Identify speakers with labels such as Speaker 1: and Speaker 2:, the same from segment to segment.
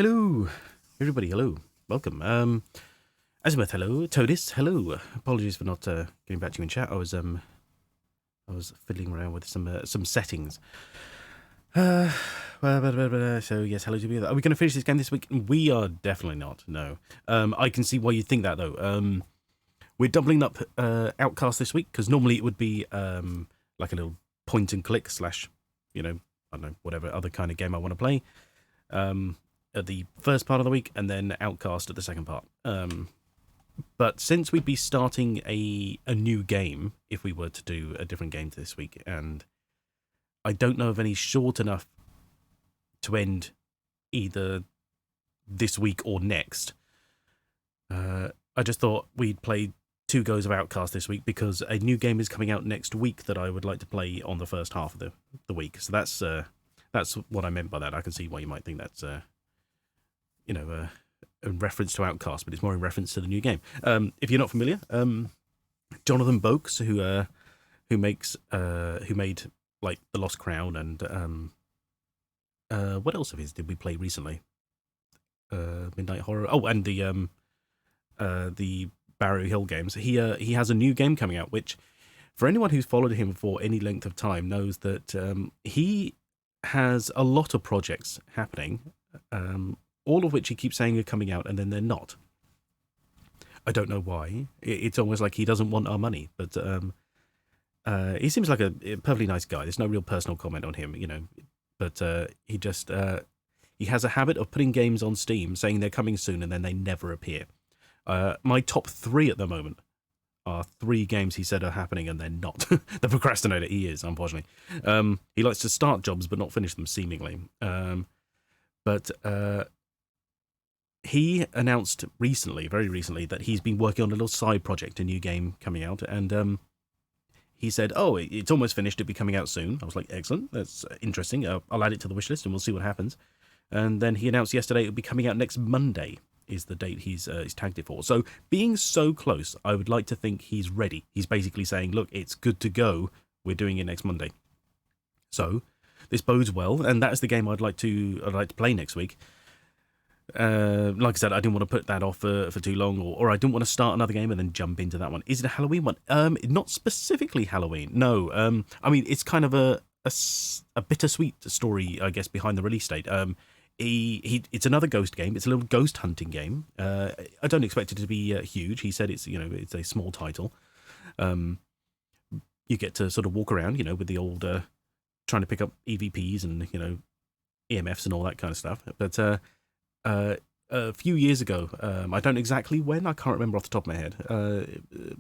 Speaker 1: Hello, everybody. Hello, welcome. Azimuth, hello. Todis, hello. Apologies for not getting back to you in chat. I was fiddling around with some settings. So yes, hello to you. Are we going to finish this game this week? We are definitely not. No. I can see why you think that though. We're doubling up Outcast this week because normally it would be like a little point and click slash, I don't know, whatever other kind of game I want to play. At the first part of the week, and then Outcast at the second part. But since we'd be starting a new game, if we were to do a different game this week, and I don't know of any short enough to end either this week or next, I just thought we'd play 2 goes of Outcast this week because a new game is coming out next week that I would like to play on the first half of the week. So that's what I meant by that. I can see why you might think that's a reference to Outcast, but it's more in reference to the new game. If you're not familiar, Jonathan Boakes, who made like The Lost Crown and what else of his did we play recently? Midnight Horror. Oh, and the Barrow Hill games. He has a new game coming out, which for anyone who's followed him for any length of time knows that he has a lot of projects happening. All of which he keeps saying are coming out, and then they're not. I don't know why. It's almost like he doesn't want our money, but he seems like a perfectly nice guy. There's no real personal comment on him, but he just he has a habit of putting games on Steam, saying they're coming soon, and then they never appear. My top 3 at the moment are 3 games he said are happening, and they're not. The procrastinator he is, unfortunately. He likes to start jobs but not finish them, seemingly. But he announced very recently, that he's been working on a little side project, a new game coming out, and he said, "Oh, it's almost finished. It'll be coming out soon." I was like, "Excellent, that's interesting. I'll add it to the wish list, and we'll see what happens." And then he announced yesterday it'll be coming out next Monday. Is the date he's tagged it for. So being so close, I would like to think he's ready. He's basically saying, "Look, it's good to go. We're doing it next Monday." So this bodes well, and that is the game I'd like to play next week. Like I said, I didn't want to put that off for too long, or I didn't want to start another game and then jump into that one. Is it a Halloween one? Not specifically Halloween. No. I mean, it's kind of a bittersweet story, I guess, behind the release date. It's another ghost game. It's a little ghost hunting game. I don't expect it to be huge. He said it's a small title. You get to sort of walk around, with the old trying to pick up EVPs and EMFs and all that kind of stuff. But a few years ago, I don't exactly when, I can't remember off the top of my head.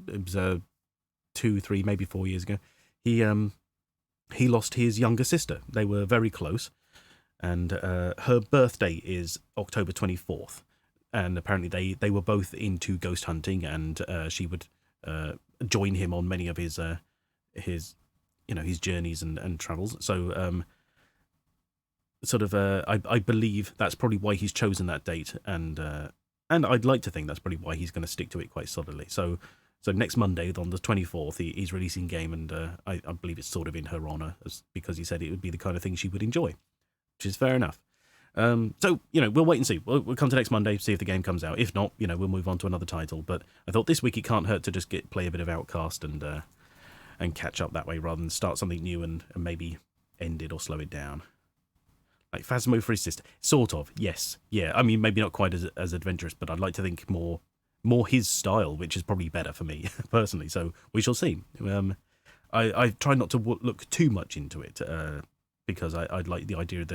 Speaker 1: It was 2, 3, maybe 4 years ago. He lost his younger sister. They were very close, and her birthday is October 24th. And apparently they were both into ghost hunting, and she would join him on many of his journeys and travels. So I believe that's probably why he's chosen that date, and I'd like to think that's probably why he's going to stick to it quite solidly. So next Monday on the 24th, he's releasing game, and I believe it's sort of in her honour, because he said it would be the kind of thing she would enjoy, which is fair enough. So we'll wait and see. We'll come to next Monday, see if the game comes out. If not, we'll move on to another title. But I thought this week it can't hurt to just play a bit of Outcast and catch up that way, rather than start something new and maybe end it or slow it down. Like Phasmo for his sister. Sort of, yes. Yeah, I mean, maybe not quite as adventurous, but I'd like to think more his style, which is probably better for me, personally. So we shall see. I try not to look too much into it, because I'd like the idea of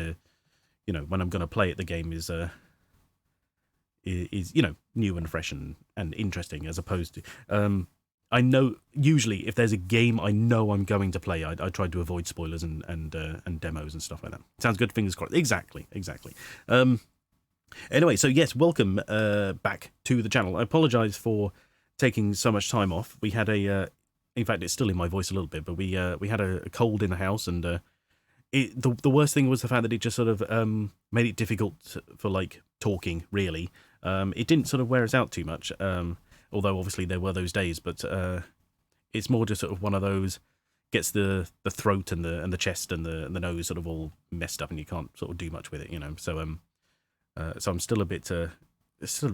Speaker 1: when I'm going to play it, the game is new and fresh and interesting, as opposed to... I know usually if there's a game I know I'm going to play, I try to avoid spoilers and demos and stuff like that. Sounds good. Fingers crossed. Exactly. Anyway, so yes, welcome back to the channel. I apologise for taking so much time off. We had in fact, it's still in my voice a little bit, but we had a cold in the house, and the worst thing was the fact that it just sort of made it difficult for like talking. Really, it didn't sort of wear us out too much. Although obviously there were those days, but it's more just sort of one of those, gets the throat and the chest and the nose sort of all messed up, and you can't sort of do much with it, So So I'm still a bit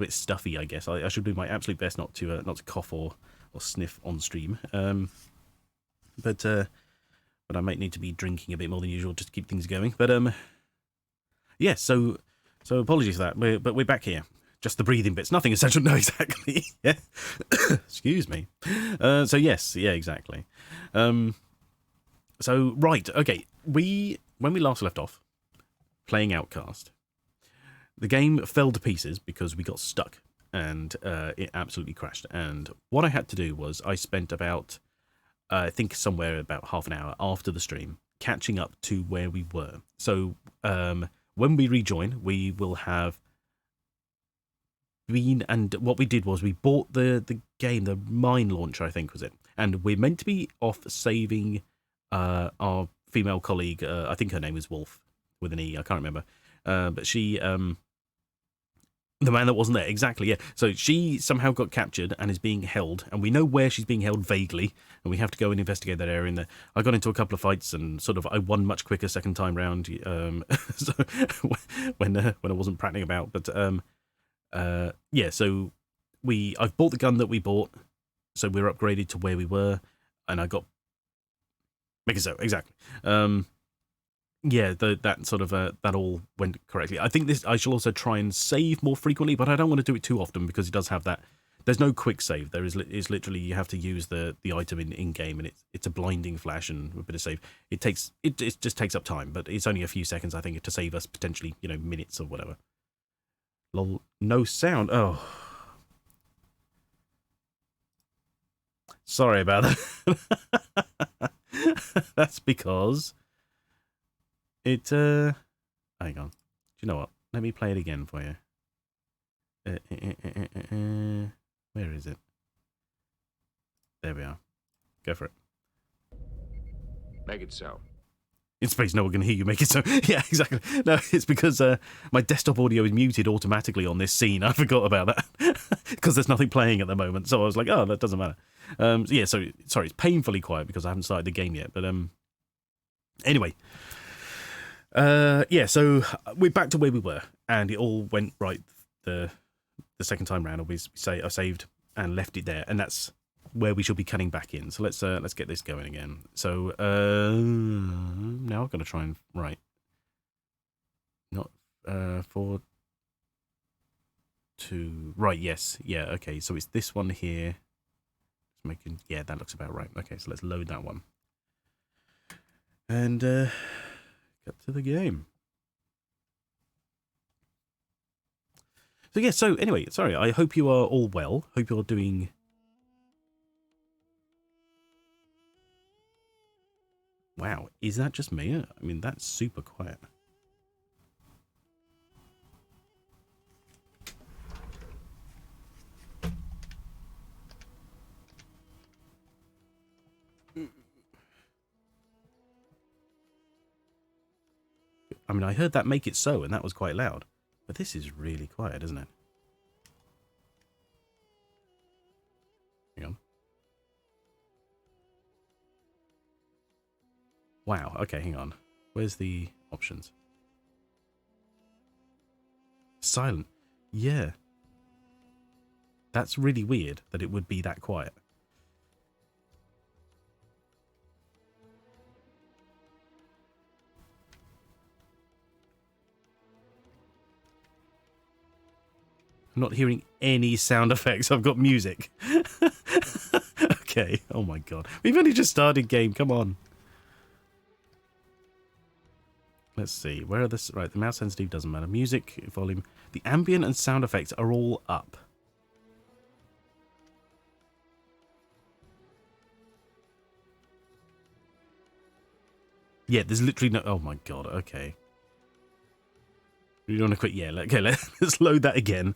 Speaker 1: stuffy, I guess. I should do my absolute best not to cough or sniff on stream. But I might need to be drinking a bit more than usual just to keep things going. But yeah. So apologies for that. But we're back here. Just the breathing bits. Nothing essential. No, exactly. Yeah. Excuse me. So yes. Yeah. Exactly. So right. Okay. When we last left off playing Outcast, the game fell to pieces because we got stuck and it absolutely crashed. And what I had to do was I spent about, I think somewhere about half an hour after the stream, catching up to where we were. So when we rejoin, we will have been, and what we did was we bought the game, the mine launcher, I think was it. And we're meant to be off saving our female colleague, I think her name was Wolfe, with an E, I can't remember. But she... the man that wasn't there, exactly, yeah. So she somehow got captured and is being held, and we know where she's being held vaguely, and we have to go and investigate that area. And I got into a couple of fights, and sort of I won much quicker second time round. So when I wasn't prattling about, but yeah. So I've bought the gun that we bought, so we're upgraded to where we were, and I got make it so exactly. Yeah, that sort of that all went correctly. I think I shall also try and save more frequently, but I don't want to do it too often because it does have that. There's no quick save. There is literally you have to use the item in game, and it's a blinding flash and a bit of save. It just takes up time, but it's only a few seconds I think to save us potentially minutes or whatever. Lol, no sound. Oh, sorry about that. That's because. Hang on. Do you know what? Let me play it again for you. Where is it? There we are. Go for it.
Speaker 2: Make it so.
Speaker 1: In space, no one can hear you make it so. Yeah, exactly. No, it's because my desktop audio is muted automatically on this scene. I forgot about that. Because there's nothing playing at the moment. So I was like, oh, that doesn't matter. Yeah, so, sorry, it's painfully quiet because I haven't started the game yet. But anyway. Yeah, so we're back to where we were, and it all went right the second time round. I saved and left it there, and that's where we shall be cutting back in. So let's get this going again. So now I've got to try and write. Not 4 2 right. Yes, yeah. Okay, so it's this one here. Yeah, that looks about right. Okay, so let's load that one, and get to the game. So yeah, so anyway, sorry, I hope you are all well. Hope you're doing... Wow, is that just me? I mean, that's super quiet. I mean, I heard that make it so, and that was quite loud. But this is really quiet, isn't it? Hang on. Wow, okay, hang on. Where's the options? Silent. Yeah. That's really weird that it would be that quiet. I'm not hearing any sound effects. I've got music. Okay. Oh my god. We've only just started game. Come on. Let's see. Where are this? Right. The mouse sensitive doesn't matter. Music volume. The ambient and sound effects are all up. Yeah. There's literally no. Oh my god. Okay. You want to quit? Yeah. Okay. Let's load that again.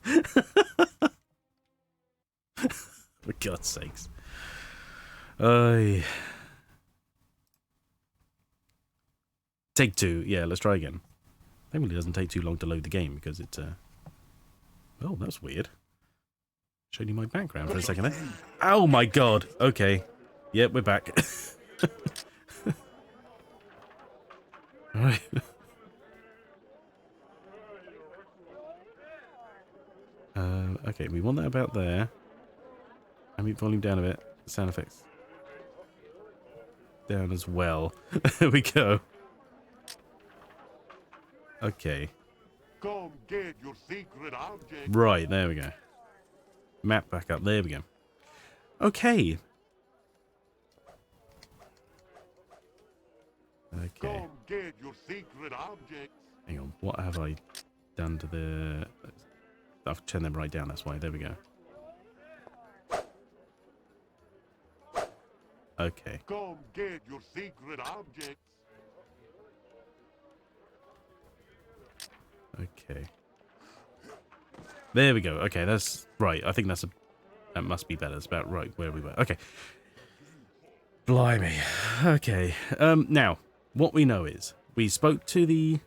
Speaker 1: For God's sakes. Take 2. Yeah, let's try again. Thankfully, it doesn't take too long to load the game because it's... Oh, that's weird. Showing you my background for a second there. Oh my god. Okay. Yep, we're back. Alright. Okay, we want that about there. Ambient volume down a bit. Sound effects down as well. There we go. Okay.
Speaker 2: Come get your secret object.
Speaker 1: Right, there we go. Map back up. There we go. Okay. Okay.
Speaker 2: Come get your secret objects.
Speaker 1: Hang on. What have I done to the... I've turned them right down, that's why. There we go. Okay.
Speaker 2: Come get your secret objects.
Speaker 1: Okay. There we go. Okay, that's right. I think that's that must be better. It's about right where we were. Okay. Blimey. Okay. Now, what we know is we spoke to the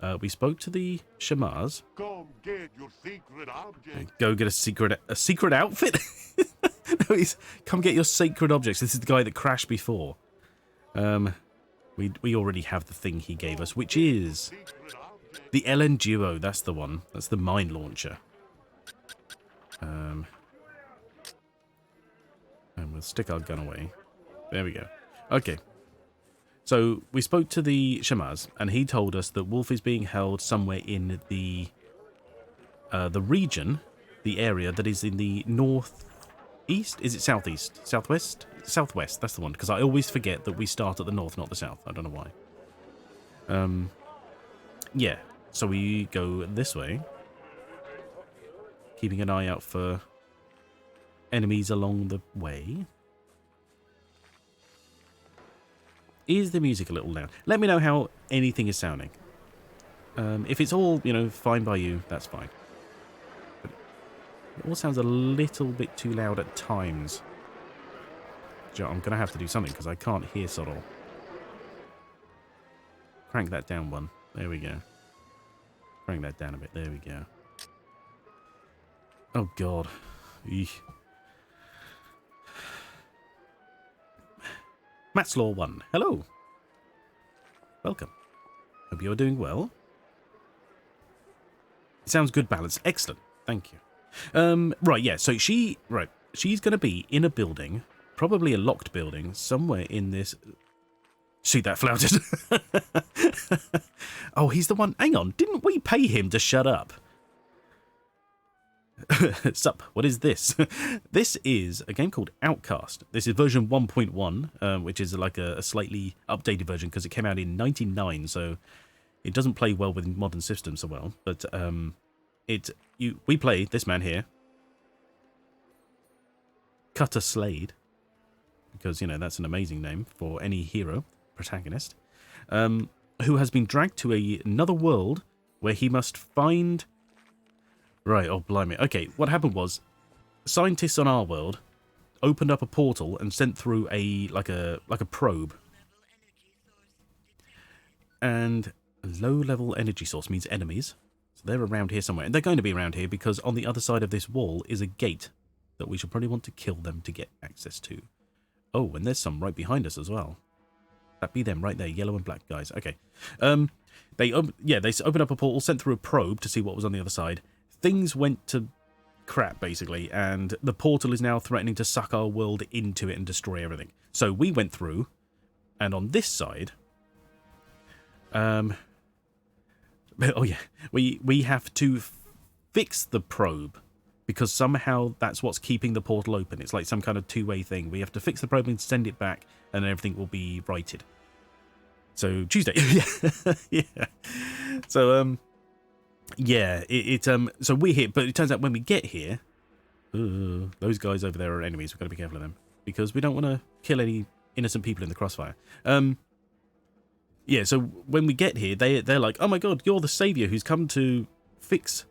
Speaker 1: Shamars.
Speaker 2: Come get your secret object.
Speaker 1: Go get a secret outfit? No, he's come get your sacred objects. This is the guy that crashed before. We already have the thing he gave us, which is the LN Duo. That's the one. That's the mine launcher. And we'll stick our gun away. There we go. Okay. So we spoke to the Shamars, and he told us that Wolfe is being held somewhere in the region, the area that is in the northeast. Is it southeast? Southwest? Southwest. That's the one. Because I always forget that we start at the north, not the south. I don't know why. Yeah. So we go this way, keeping an eye out for enemies along the way. Is the music a little loud? Let me know how anything is sounding. If it's all, fine by you, that's fine. But it all sounds a little bit too loud at times. I'm going to have to do something because I can't hear Sorrel. Crank that down one. There we go. Crank that down a bit. There we go. Oh, God. Eesh. Matt's Law 1. Hello. Welcome. Hope you're doing well. It sounds good balance. Excellent. Thank you. Right, yeah. So she's going to be in a building, probably a locked building, somewhere in this... See, that flouted. Oh, he's the one... Hang on. Didn't we pay him to shut up? Sup, what is this? This is a game called Outcast. This is version 1.1, which is like a slightly updated version because it came out in 99, so it doesn't play well with modern systems so well. But we play this man here, Cutter Slade, because that's an amazing name for any hero protagonist, who has been dragged to another world where he must find. Right, oh blimey. Okay, what happened was scientists on our world opened up a portal and sent through like a probe. And a low-level energy source means enemies. So they're around here somewhere. And they're going to be around here because on the other side of this wall is a gate that we should probably want to kill them to get access to. Oh, and there's some right behind us as well. That'd be them right there, yellow and black guys. Okay. They opened up a portal, sent through a probe to see what was on the other side. Things went to crap, basically, and the portal is now threatening to suck our world into it and destroy everything. So we went through, and on this side, oh yeah, we have to fix the probe, because somehow that's what's keeping the portal open. It's like some kind of two-way thing. We have to fix the probe and send it back, and then everything will be righted. So, Tuesday. Yeah. So, yeah, so we're here, but it turns out when we get here, those guys over there are enemies. We've got to be careful of them because we don't want to kill any innocent people in the crossfire. Yeah, so when we get here, they're like, oh my god, you're the savior who's come to fix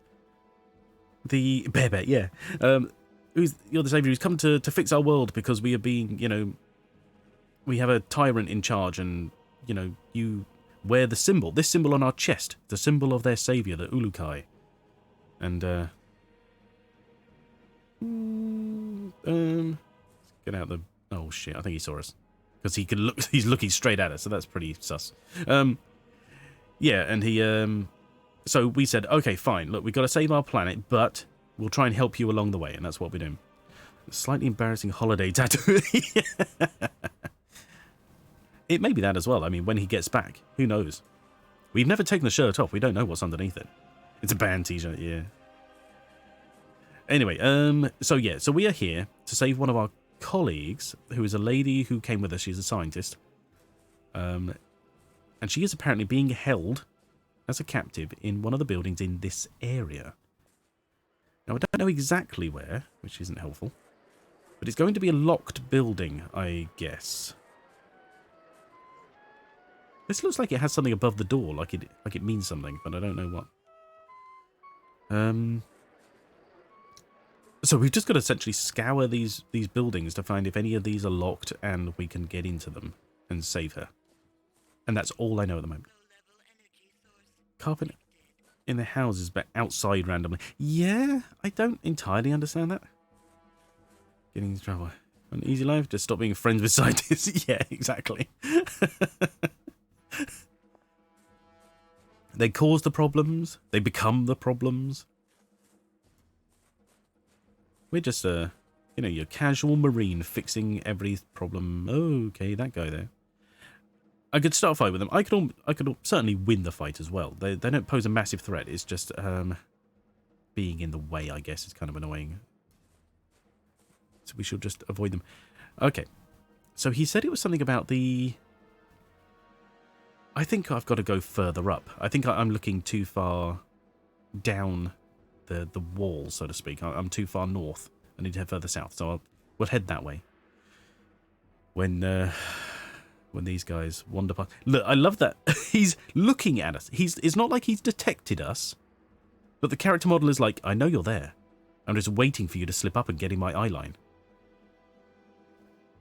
Speaker 1: the bear, yeah. You're the savior who's come to fix our world because we are being, we have a tyrant in charge, and you wear the symbol, this symbol on our chest, the symbol of their savior, the Ulukai. And, get out the... Oh, shit, I think he saw us. Because he's looking straight at us, so that's pretty sus. Yeah, and he, so we said, okay, fine, look, we've got to save our planet, but We'll try and help you along the way, and that's what we're doing. Slightly embarrassing holiday tattoo. It may be that as well. I mean, when he gets back, who knows? We've never taken the shirt off. We don't know what's underneath it. It's a band t-shirt, yeah. Anyway, so we are here to save one of our colleagues, who is a lady who came with us. She's a scientist. And she is apparently being held as a captive in one of the buildings in this area. Now, I don't know exactly where, which isn't helpful. But it's going to be a locked building, I guess. This looks like it has something above the door, like it means something, but I don't know what. So we've just got to essentially scour these buildings to find if any of these are locked and we can get into them and save her. And that's all I know at the moment. Carpet in the houses, but outside randomly. Yeah, I don't entirely understand that. Getting into trouble. An easy life? Just stop being friends with scientists. Yeah, exactly. They cause the problems. They become the problems. We're just your casual marine fixing every problem. Oh, okay, that guy there. I could start a fight with them. I could certainly win the fight as well. They don't pose a massive threat. It's just being in the way, I guess, is kind of annoying. So we should just avoid them. Okay. So he said it was something about the... I think I've got to go further up. I think I'm looking too far down the wall, so to speak. I'm too far north. I need to head further south. So we'll head that way. When these guys wander past... Look, I love that. He's looking at us. It's not like he's detected us. But the character model is like, I know you're there. I'm just waiting for you to slip up and get in my eye line.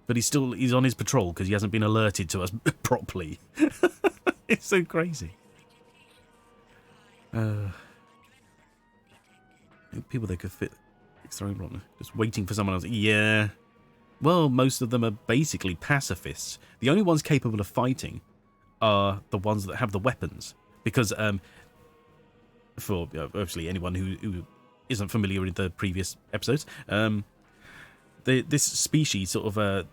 Speaker 1: But he's on his patrol because he hasn't been alerted to us properly. It's so crazy. People that could fit throwing problem. Just waiting for someone else. Yeah. Well, most of them are basically pacifists. The only ones capable of fighting are the ones that have the weapons. Because for obviously anyone who isn't familiar with the previous episodes, this species sort of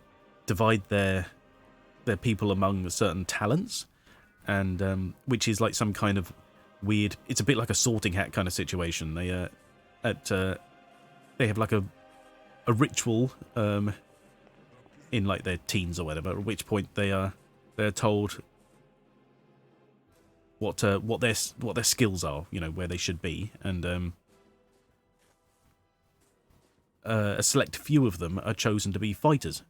Speaker 1: divide their people among certain talents, and which is like some kind of weird. It's a bit like a sorting hat kind of situation. They have like a ritual in like their teens or whatever, at which point they're told what their skills are, where they should be, and a select few of them are chosen to be fighters.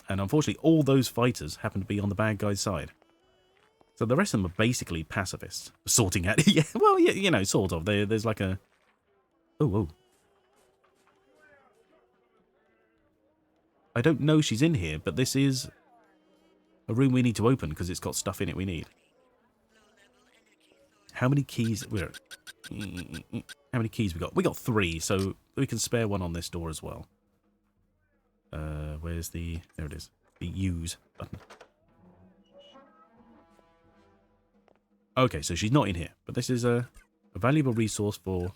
Speaker 1: And unfortunately, all those fighters happen to be on the bad guy's side. So the rest of them are basically pacifists. Sorting out. Yeah, well, yeah, sort of. There's like a... Oh. I don't know she's in here, but this is a room we need to open because it's got stuff in it we need. How many keys... How many keys we got? We got 3, so we can spare one on this door as well. Where's the... There it is. The use button. Okay, so she's not in here, but this is a valuable resource for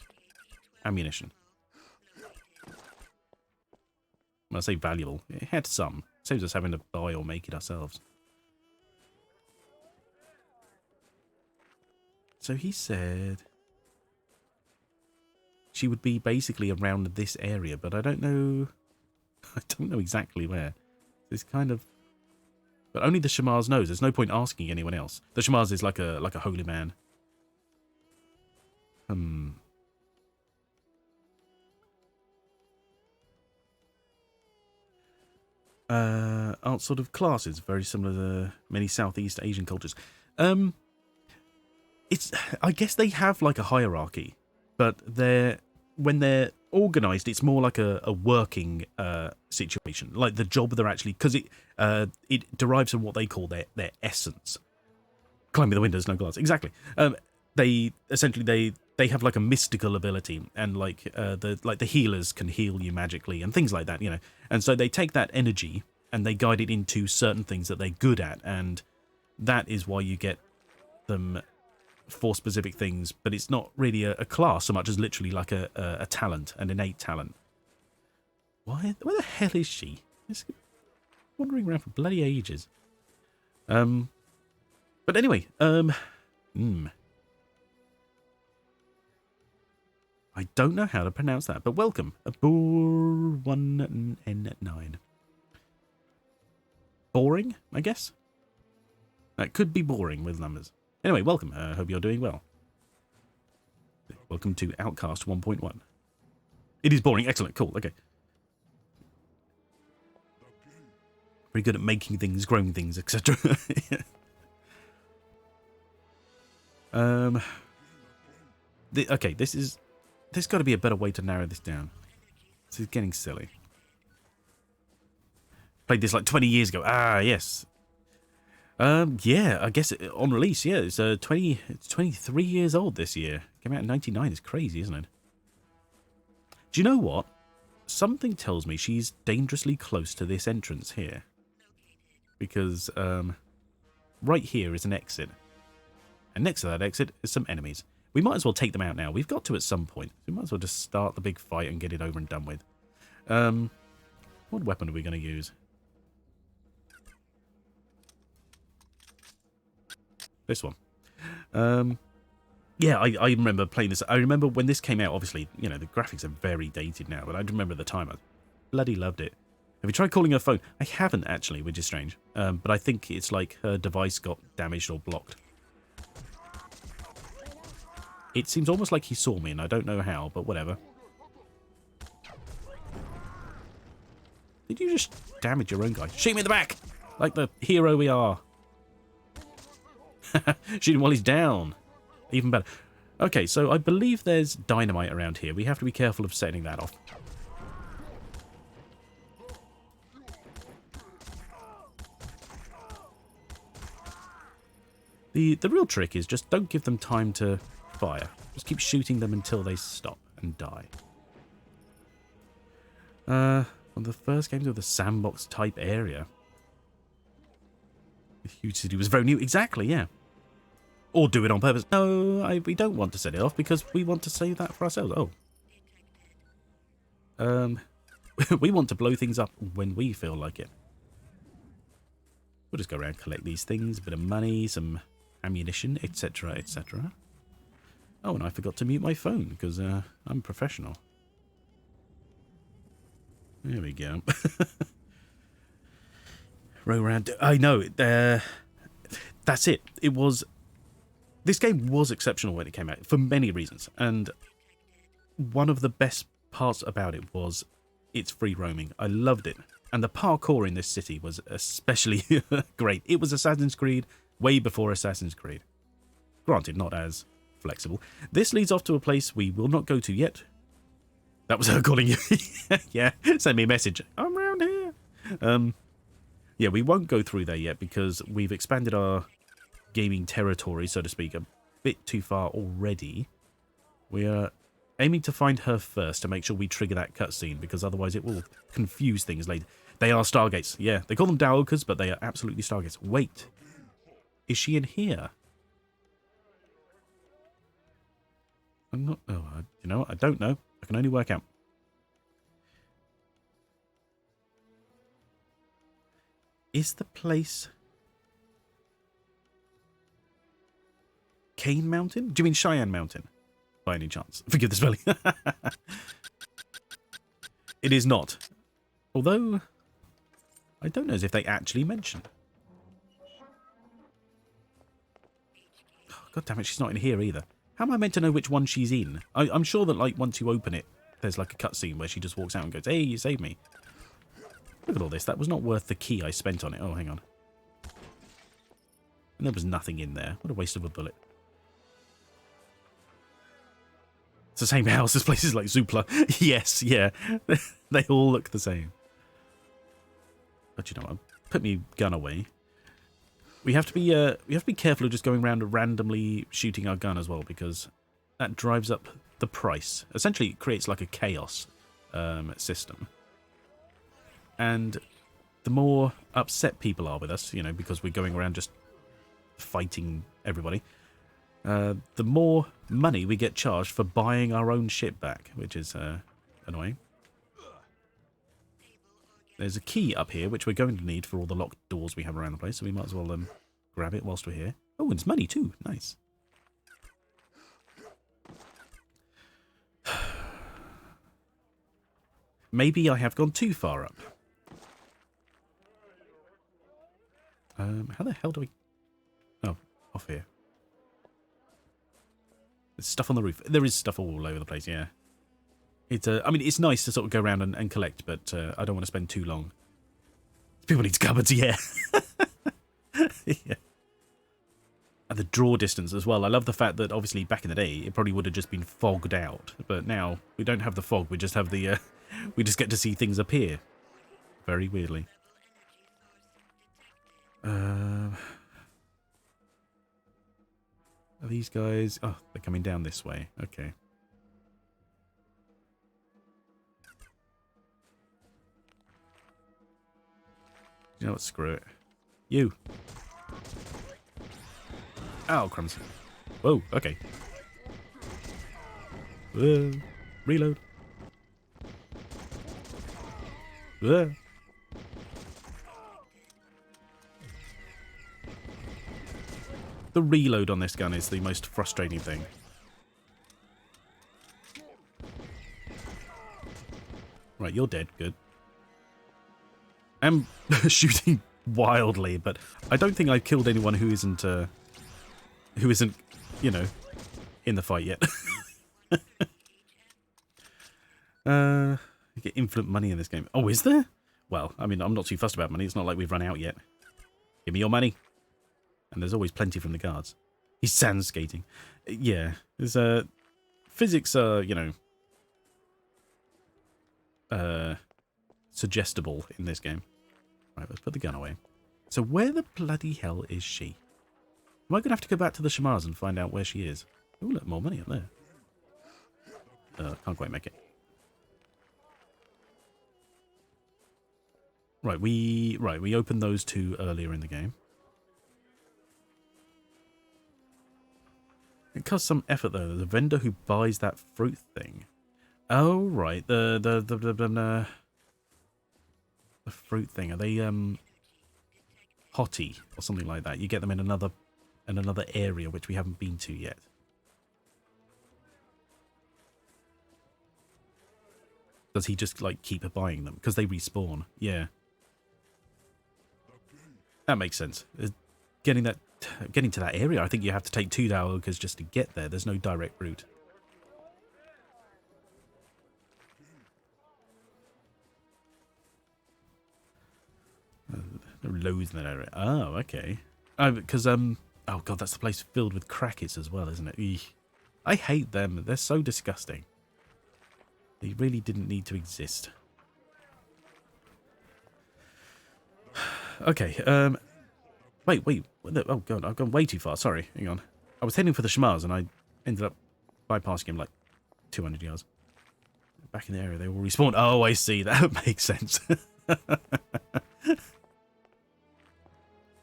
Speaker 1: ammunition. When I say valuable, it had some. Saves us having to buy or make it ourselves. So he said she would be basically around this area, but I don't know... I don't know exactly where. It's kind of... But only the Shamars knows. There's no point asking anyone else. The Shamars is like a holy man. Aren't sort of classes very similar to many Southeast Asian cultures. I guess they have like a hierarchy, but when they're organized, it's more like a working situation, like the job they're actually, because it derives from what they call their essence. Climbing the windows, no glass. Exactly. They essentially they have like a mystical ability, and like the healers can heal you magically and things like that, And so they take that energy and they guide it into certain things that they're good at, and that is why you get them for specific things, but it's not really a class so much as literally like a talent, an innate talent. Where the hell is she? She's wandering around for bloody ages. But anyway, I don't know how to pronounce that, but welcome aboard 1N9. Boring, I guess? That could be boring with numbers. Anyway, welcome. Hope you're doing well. Welcome to Outcast 1.1. It is boring. Excellent. Cool. Okay. Very good at making things, growing things, etc. Okay, there's got to be a better way to narrow this down. This is getting silly. Played this like 20 years ago. Ah, yes. Yeah, I guess on release, yeah, it's 23 years old this year. Came out in 99. It's crazy, isn't it? Do you know what? Something tells me she's dangerously close to this entrance here. Because right here is an exit. And next to that exit is some enemies. We might as well take them out now. We've got to at some point. We might as well just start the big fight and get it over and done with. What weapon are we going to use? This one. Yeah, I remember playing this. I remember when this came out, obviously, you know, the graphics are very dated now, but I remember the time. I bloody loved it. Have you tried calling her phone? I haven't, actually, which is strange. But I think it's like her device got damaged or blocked. It seems almost like he saw me, and I don't know how, but whatever. Did you just damage your own guy? Shoot me in the back! Like the hero we are. Shoot him while he's down. Even better. Okay, so I believe there's dynamite around here. We have to be careful of setting that off. The real trick is just don't give them time to fire. Just keep shooting them until they stop and die. One of the first games with a sandbox type area. The huge city was very new. Exactly, yeah. Or do it on purpose. No, we don't want to set it off because we want to save that for ourselves. Oh. We want to blow things up when we feel like it. We'll just go around, collect these things, a bit of money, some ammunition, etc., etc. Oh, and I forgot to mute my phone because I'm professional. There we go. Row around. I know. That's it. It was. This game was exceptional when it came out for many reasons, and one of the best parts about it was its free roaming. I loved it, and the parkour in this city was especially great. It was Assassin's Creed way before Assassin's Creed. Granted, not as flexible. This leads off to a place we will not go to yet. That was her calling you. Yeah, send me a message. I'm around here. Yeah, we won't go through there yet because we've expanded our gaming territory, so to speak, a bit too far already. We are aiming to find her first to make sure we trigger that cutscene, because otherwise it will confuse things later. They are Stargates. Yeah, they call them Dalkas, but they are absolutely Stargates. Wait. Is she in here? I'm not... Oh, you know what? I don't know. I can only work out. Is the place... Cane Mountain? Do you mean Cheyenne Mountain? By any chance? Forgive the spelling. It is not. Although, I don't know as if they actually mention. Oh, God damn it, she's not in here either. How am I meant to know which one she's in? I'm sure that, like, once you open it, there's like a cutscene where she just walks out and goes, hey, you saved me. Look at all this. That was not worth the key I spent on it. Oh, hang on. And there was nothing in there. What a waste of a bullet. It's the same house as places like Zoopla. Yes, yeah. They all look the same. But you know what? Put me gun away. We have to be careful of just going around and randomly shooting our gun as well, because that drives up the price. Essentially, it creates like a chaos system. And the more upset people are with us, you know, because we're going around just fighting everybody, the more money we get charged for buying our own ship back, which is annoying. There's a key up here, which we're going to need for all the locked doors we have around the place, so we might as well grab it whilst we're here. Oh, and it's money too. Nice. Maybe I have gone too far up. How the hell do we... Oh, off here. There's stuff on the roof. There is stuff all over the place, yeah. It's, I mean, it's nice to sort of go around and collect, but I don't want to spend too long. People need cupboards, yeah. Yeah. And the draw distance as well. I love the fact that, obviously, back in the day, it probably would have just been fogged out. But now, we don't have the fog. We just have the... we just get to see things appear. Very weirdly. Are these guys... Oh, they're coming down this way. Okay. You know what? Screw it. You. Oh, crumbs. Whoa, okay. Reload. The reload on this gun is the most frustrating thing. Right, you're dead. Good. I'm shooting wildly, but I don't think I've killed anyone who isn't, you know, in the fight yet. You get infinite money in this game. Oh, is there? Well, I mean, I'm not too fussed about money. It's not like we've run out yet. Give me your money. And there's always plenty from the guards. He's sand skating. Yeah, there's physics are, you know, suggestible in this game. Right, let's put the gun away. So where the bloody hell is she? Am I going to have to go back to the Shamars and find out where she is? Oh, look, more money up there. Can't quite make it. Right, we opened those two earlier in the game. It costs some effort though. The vendor who buys that fruit thing. Oh right, the fruit thing. Are they hottie or something like that? You get them in another area which we haven't been to yet. Does he just like keep buying them because they respawn? Yeah, that makes sense. Getting to that area, I think you have to take 2 Dalgas just to get there. There's no direct route. Loads in that area. Oh, okay. Oh, because oh god, that's the place filled with crackers as well, isn't it? Eesh. I hate them. They're so disgusting. They really didn't need to exist. Okay. Wait. Oh god, I've gone way too far. Sorry. Hang on. I was heading for the Shamars and I ended up bypassing him like 200 yards. Back in the area, they all respawned. Oh, I see. That makes sense.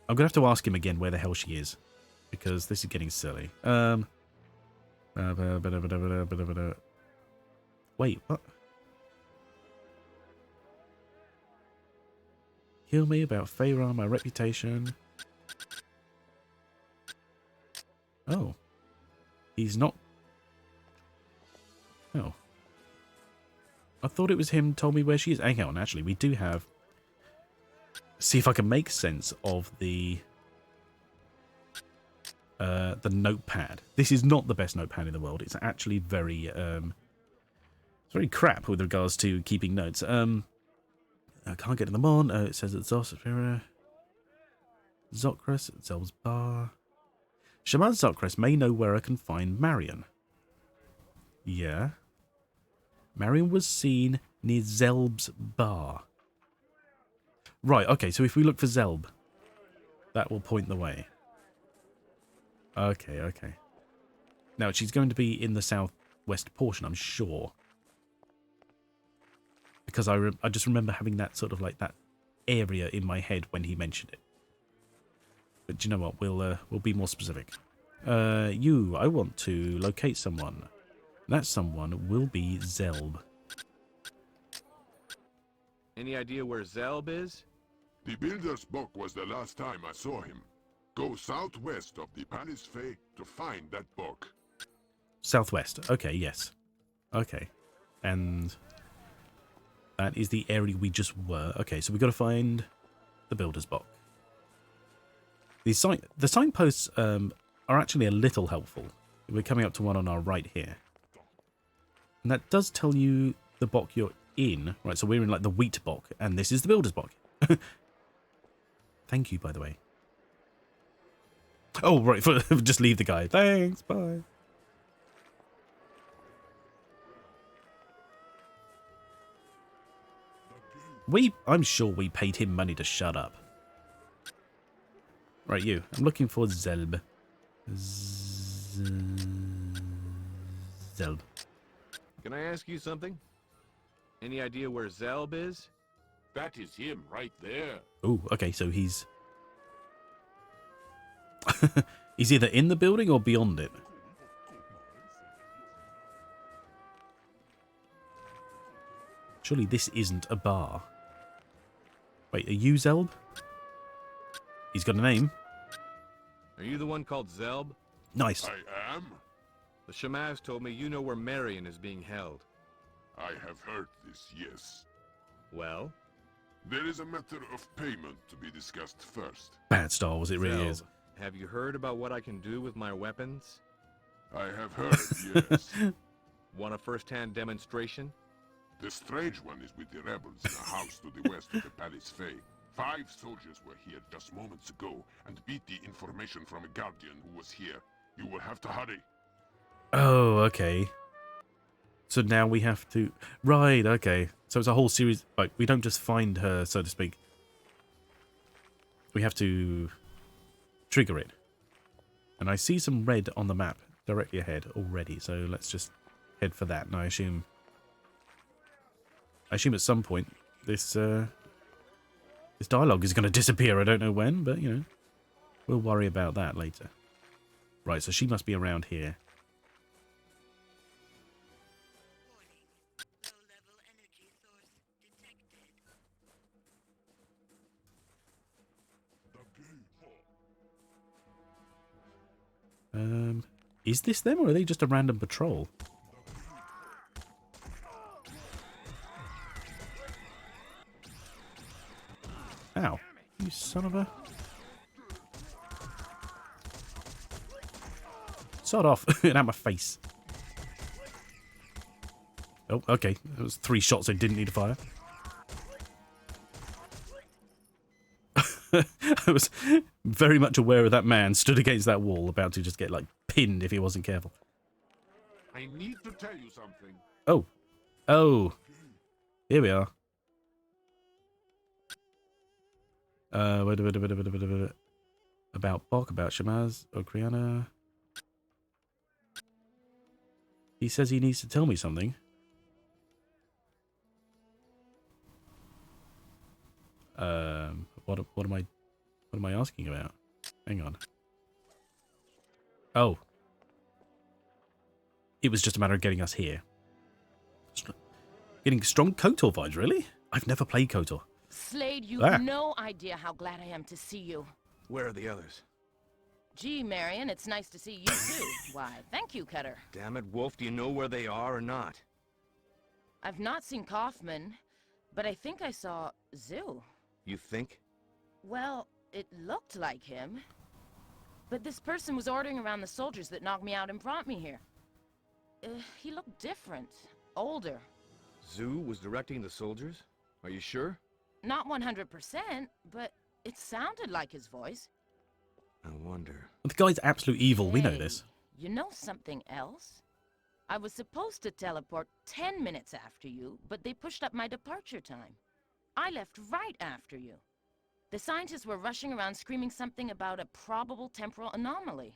Speaker 1: I'm going to have to ask him again where the hell she is. Because this is getting silly. Wait, what? Heal me about Feyre, my reputation. Oh. He's not... Oh. I thought it was him told me where she is. Hang on, actually, we do have... See if I can make sense of the notepad. This is not the best notepad in the world. It's actually very it's very crap with regards to keeping notes. I can't get them on. It says it's Zosphera, Zocris, Zelb's Bar. Shaman Zocris may know where I can find Marion. Yeah. Marion was seen near Zelb's Bar. Right, okay, so if we look for Zelb, that will point the way. Okay. Now, she's going to be in the southwest portion, I'm sure. Because I just remember having that sort of like that area in my head when he mentioned it. But do you know what? We'll be more specific. I want to locate someone. That someone will be Zelb.
Speaker 3: Any idea where Zelb is?
Speaker 2: The builder's book was the last time I saw him. Go southwest of the Palace Fay to find that book.
Speaker 1: Southwest. Okay, yes. Okay. And that is the area we just were. Okay, so we've got to find the builder's book. The signposts are actually a little helpful. We're coming up to one on our right here. And that does tell you the bock you're in. Right, so we're in like the wheat bock, and this is the builder's bock. Thank you, by the way. Oh, right, just leave the guy. Thanks, bye. I'm sure we paid him money to shut up. Right, you. I'm looking for Zelb. Zelb.
Speaker 3: Can I ask you something? Any idea where Zelb is?
Speaker 2: That is him right there.
Speaker 1: Oh, okay, so he's... he's either in the building or beyond it. Surely this isn't a bar. Wait, are you Zelb? He's got a name.
Speaker 3: Are you the one called Zelb?
Speaker 1: Nice.
Speaker 2: I am.
Speaker 3: The Shamaz told me you know where Marion is being held.
Speaker 2: I have heard this, yes.
Speaker 3: Well?
Speaker 2: There is a matter of payment to be discussed first.
Speaker 1: Bad Star Wars, it really
Speaker 3: Zelb,
Speaker 1: is.
Speaker 3: have you heard about what I can do with my weapons?
Speaker 2: I have heard, yes.
Speaker 3: Want a first-hand demonstration?
Speaker 2: The strange one is with the rebels in a house to the west of the Palace Fay. 5 soldiers were here just moments ago and beat the information from a guardian who was here. You will have to hurry.
Speaker 1: Oh, okay. So now we have to... Right, okay. So it's a whole series... Like, we don't just find her, so to speak. We have to trigger it. And I see some red on the map directly ahead already, so let's just head for that. And I assume at some point this this dialogue is going to disappear. I don't know when, but, you know, we'll worry about that later. Right, so she must be around here. Is this them, or are they just a random patrol? Ow. You son of a... Sod off. Out my face. Oh, okay. That was 3 shots I didn't need to fire. I was very much aware of that man stood against that wall, about to just get, like, pinned if he wasn't careful.
Speaker 2: I need to tell you something.
Speaker 1: Oh. Oh. Here we are. Wait. About Bok, about Shamaz, Okriana. He says he needs to tell me something. What am I asking about? Hang on. Oh. It was just a matter of getting us here. Getting strong KOTOR vibes, really? I've never played KOTOR.
Speaker 4: Slade, you have no idea how glad I am to see you.
Speaker 3: Where are the others?
Speaker 4: Gee, Marion, it's nice to see you too. Why, thank you, Cutter.
Speaker 3: Damn it, Wolfe, do you know where they are or not?
Speaker 4: I've not seen Kaufman, but I think I saw Zoo.
Speaker 3: You think?
Speaker 4: Well, it looked like him. But this person was ordering around the soldiers that knocked me out and brought me here. He looked different, older.
Speaker 3: Zoo was directing the soldiers? Are you sure?
Speaker 4: Not 100%, but it sounded like his voice.
Speaker 3: I wonder.
Speaker 1: The guy's absolute evil, we know
Speaker 4: Hey,
Speaker 1: this.
Speaker 4: You know something else? I was supposed to teleport 10 minutes after you, but they pushed up my departure time. I left right after you. The scientists were rushing around screaming something about a probable temporal anomaly.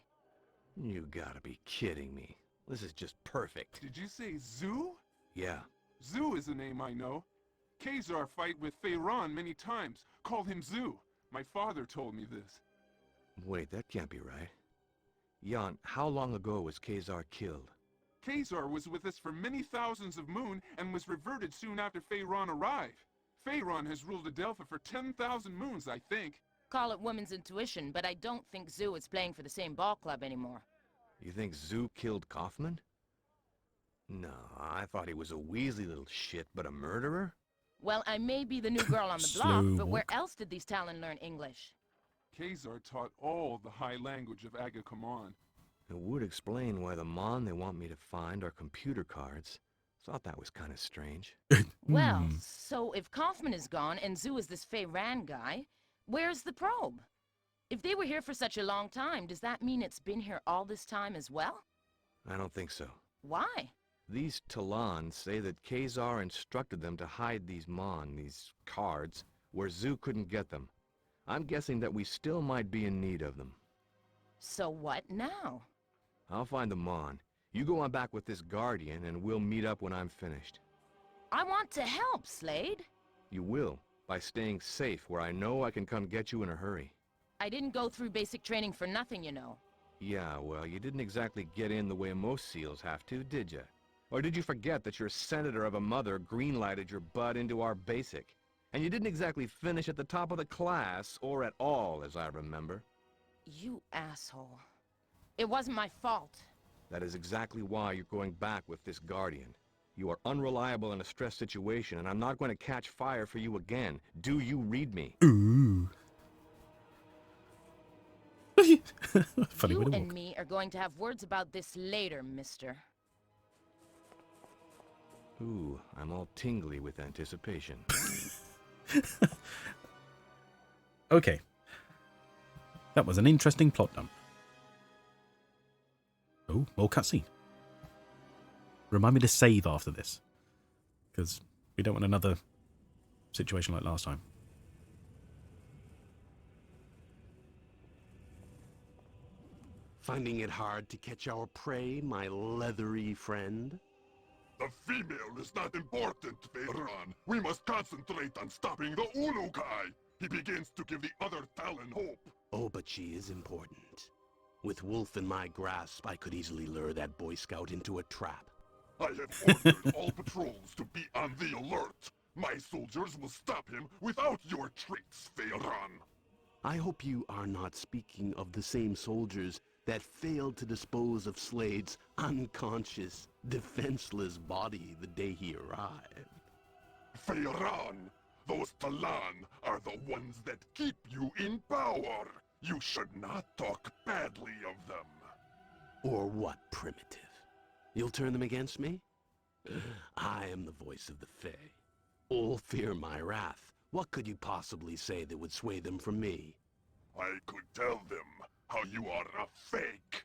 Speaker 3: You gotta be kidding me. This is just perfect.
Speaker 5: Did you say Zoo?
Speaker 3: Yeah.
Speaker 5: Zoo is a name I know. Khazar fight with Pharaon many times. Called him Zoo. My father told me this.
Speaker 3: Wait, that can't be right. Jan, how long ago was Khazar killed?
Speaker 5: Khazar was with us for many thousands of moon and was reverted soon after Feyron arrived. Feyron has ruled Adelpha for 10,000 moons, I think.
Speaker 4: Call it woman's intuition, but I don't think Zoo is playing for the same ball club anymore.
Speaker 3: You think Zoo killed Kaufman? No, I thought he was a Weasley little shit, but a murderer?
Speaker 4: Well, I may be the new girl on the
Speaker 1: Slow
Speaker 4: block, but where
Speaker 1: walk.
Speaker 4: else did these Talon learn English?
Speaker 5: Khazar taught all the high language of Agakamon.
Speaker 3: It would explain why the Mon they want me to find are computer cards. Thought that was kind of strange.
Speaker 4: Well, so if Kaufman is gone and Zoo is this Feyran guy, where's the probe? If they were here for such a long time, does that mean it's been here all this time as well?
Speaker 3: I don't think so.
Speaker 4: Why?
Speaker 3: These Talon say that Khazar instructed them to hide these Mon, these cards, where Zoo couldn't get them. I'm guessing that we still might be in need of them.
Speaker 4: So what now?
Speaker 3: I'll find the Mon. You go on back with this Guardian, and we'll meet up when I'm finished.
Speaker 4: I want to help, Slade.
Speaker 3: You will, by staying safe where I know I can come get you in a hurry.
Speaker 4: I didn't go through basic training for nothing, you know.
Speaker 3: Yeah, well, you didn't exactly get in the way most SEALs have to, did you? Or did you forget that your senator of a mother greenlighted your butt into our basic? And you didn't exactly finish at the top of the class, or at all, as I remember.
Speaker 4: You asshole. It wasn't my fault.
Speaker 3: That is exactly why you're going back with this Guardian. You are unreliable in a stress situation, and I'm not going to catch fire for you again. Do you read me?
Speaker 1: Ooh. Funny way
Speaker 4: You
Speaker 1: to
Speaker 4: and
Speaker 1: walk.
Speaker 4: me are going to have words about this later, mister.
Speaker 3: Ooh, I'm all tingly with anticipation.
Speaker 1: Okay. That was an interesting plot dump. Oh, more cutscene. Remind me to save after this. Because we don't want another situation like last time.
Speaker 6: Finding it hard to catch our prey, my leathery friend?
Speaker 2: The female is not important, Veyron. We must concentrate on stopping the Ulukai. He begins to give the other Talon hope.
Speaker 6: Oh, but she is important. With Wolfe in my grasp, I could easily lure that Boy Scout into a trap.
Speaker 2: I have ordered all patrols to be on the alert. My soldiers will stop him without your tricks, Veyron.
Speaker 6: I hope you are not speaking of the same soldiers that failed to dispose of Slade's unconscious, defenseless body the day he arrived.
Speaker 2: Veyron, those Talon are the ones that keep you in power. You should not talk badly of them.
Speaker 6: Or what, Primitive? You'll turn them against me? I am the voice of the Fae. All fear my wrath. What could you possibly say that would sway them from me?
Speaker 2: I could tell them how you are a fake.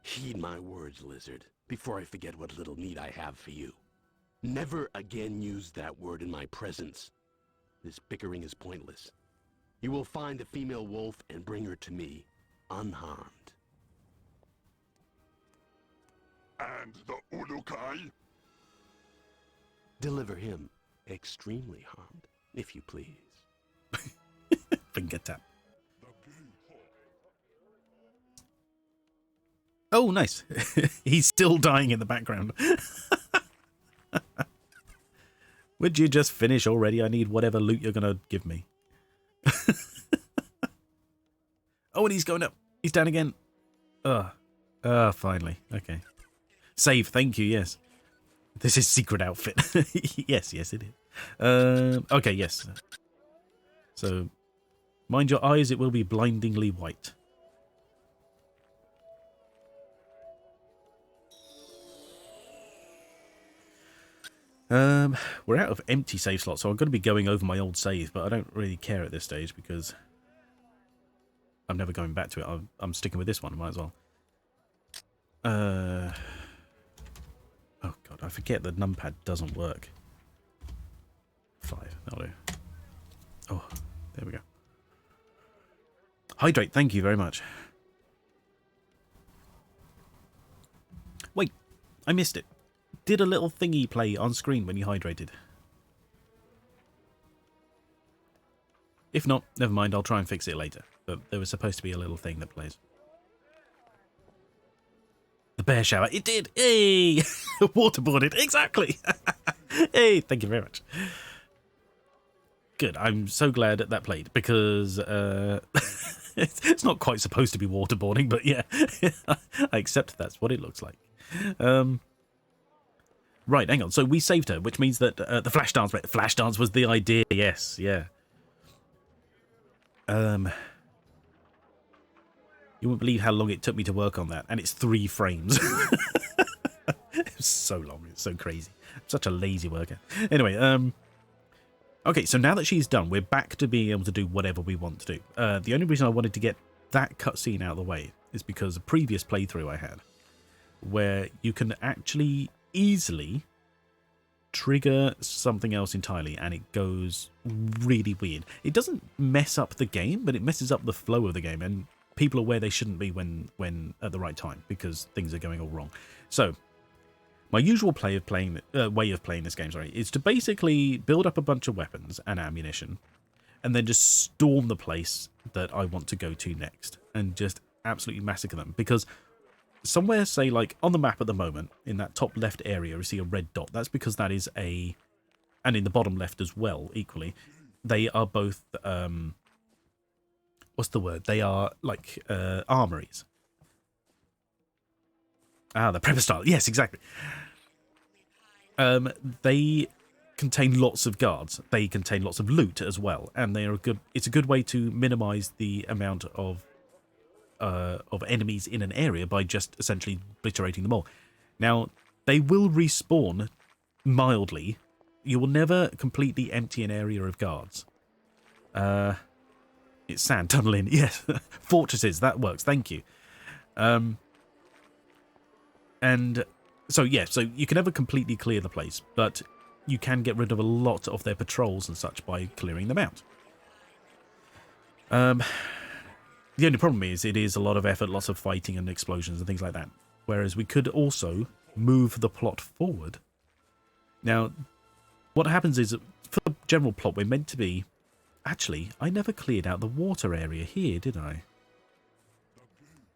Speaker 6: Heed my words, Lizard, before I forget what little need I have for you. Never again use that word in my presence. This bickering is pointless. You will find the female wolf and bring her to me, unharmed.
Speaker 2: And the Ulukai?
Speaker 6: Deliver him, extremely harmed, if you please.
Speaker 1: Finger tap.
Speaker 2: The gay
Speaker 1: Oh, nice. He's still dying in the background. Would you just finish already? I need whatever loot you're going to give me. Oh, and he's going up. He's down again. Finally. Okay. Save. Thank you. Yes. This is secret outfit. Yes, it is. Okay, yes. So, mind your eyes. It will be blindingly white. We're out of empty save slots, so I'm going to be going over my old save, but I don't really care at this stage because I'm never going back to it. I'm sticking with this one. Might as well. Oh god, I forget the numpad doesn't work. 5, that'll do. Oh, there we go. Hydrate, thank you very much. Wait, I missed it. Did a little thingy play on screen when you hydrated? If not, never mind, I'll try and fix it later. But there was supposed to be a little thing that plays. The bear shower. It did. Hey! Waterboarded. Exactly. Hey, thank you very much. Good. I'm so glad that played because it's not quite supposed to be waterboarding, but yeah, I accept that's what it looks like. Right, hang on. So we saved her, which means that the flash dance. Right, flash dance was the idea. Yes, yeah. You wouldn't believe how long it took me to work on that, and it's 3 frames. It's so long. It's so crazy. I'm such a lazy worker. Anyway, okay, so now that she's done, we're back to being able to do whatever we want to do. The only reason I wanted to get that cutscene out of the way is because a previous playthrough I had, where you can actually easily trigger something else entirely, and it goes really weird. It doesn't mess up the game, but it messes up the flow of the game, and people are where they shouldn't be when at the right time, because things are going all wrong. So my usual way of playing this game, is to basically build up a bunch of weapons and ammunition, and then just storm the place that I want to go to next, and just absolutely massacre them. Because somewhere, say, like on the map at the moment, in that top left area, you see a red dot. That's because that is and in the bottom left as well, equally, they are both, what's the word? They are like armories. The prepper style. Yes, exactly. They contain lots of guards. They contain lots of loot as well, and they are it's a good way to minimize the amount of enemies in an area by just essentially obliterating them all. Now, they will respawn mildly. You will never completely empty an area of guards. It's sand tunneling. Yes, fortresses. That works. Thank you. And so, yeah, so you can never completely clear the place, but you can get rid of a lot of their patrols and such by clearing them out. The only problem is it is a lot of effort, lots of fighting and explosions and things like that. Whereas we could also move the plot forward. Now, what happens is, for the general plot, we're meant to be... Actually, I never cleared out the water area here, did I?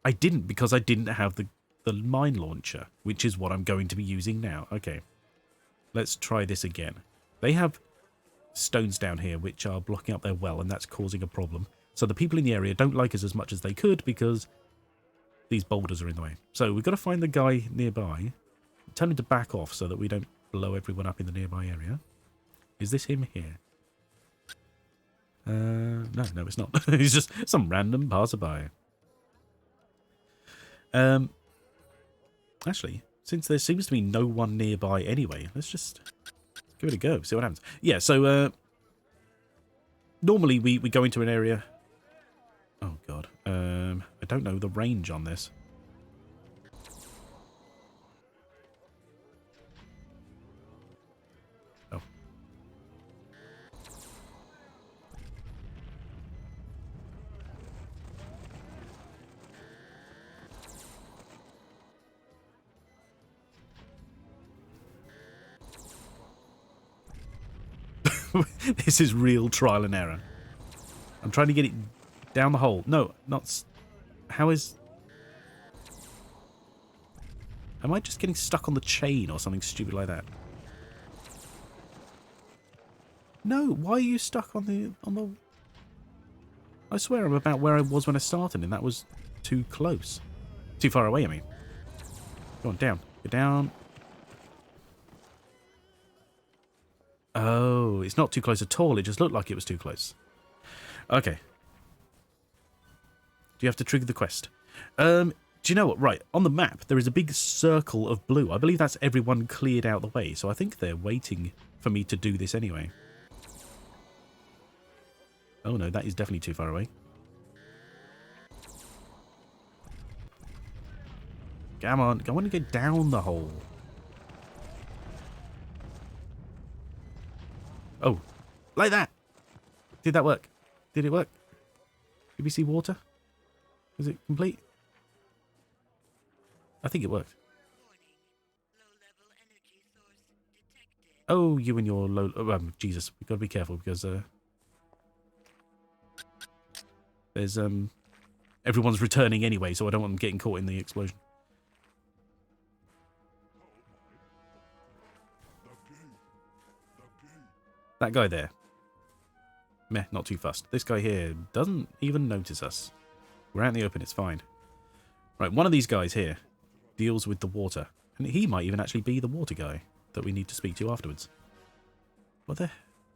Speaker 1: I didn't, because I didn't have the mine launcher, which is what I'm going to be using now. Okay, let's try this again. They have stones down here which are blocking up their well, and that's causing a problem. So the people in the area don't like us as much as they could because these boulders are in the way. So we've got to find the guy nearby, tell him to back off so that we don't blow everyone up in the nearby area. Is this him here? No, it's not. He's just some random passerby. Actually, since there seems to be no one nearby anyway, let's just give it a go, see what happens. Yeah, so normally we go into an area. Oh god, I don't know the range on this. Oh. This is real trial and error. I'm trying to get it down the hole. No, not... How is... Am I just getting stuck on the chain or something stupid like that? No, why are you stuck on the... I swear I'm about where I was when I started, and that was too close. Too far away, I mean. Go on, down. Go down. Oh, it's not too close at all. It just looked like it was too close. Okay. Do you have to trigger the quest? Do you know what? Right, on the map, there is a big circle of blue. I believe that's everyone cleared out the way, so I think they're waiting for me to do this anyway. Oh no, that is definitely too far away. Come on, I want to go down the hole. Oh, like that. Did that work? Did it work? Did we see water? Is it complete? I think it worked. Oh, you and your low... Jesus, we've got to be careful because... There's everyone's returning anyway, so I don't want them getting caught in the explosion. That guy there. Meh, not too fussed. This guy here doesn't even notice us. We're out in the open, it's fine. Right, one of these guys here deals with the water. And he might even actually be the water guy that we need to speak to afterwards. What the...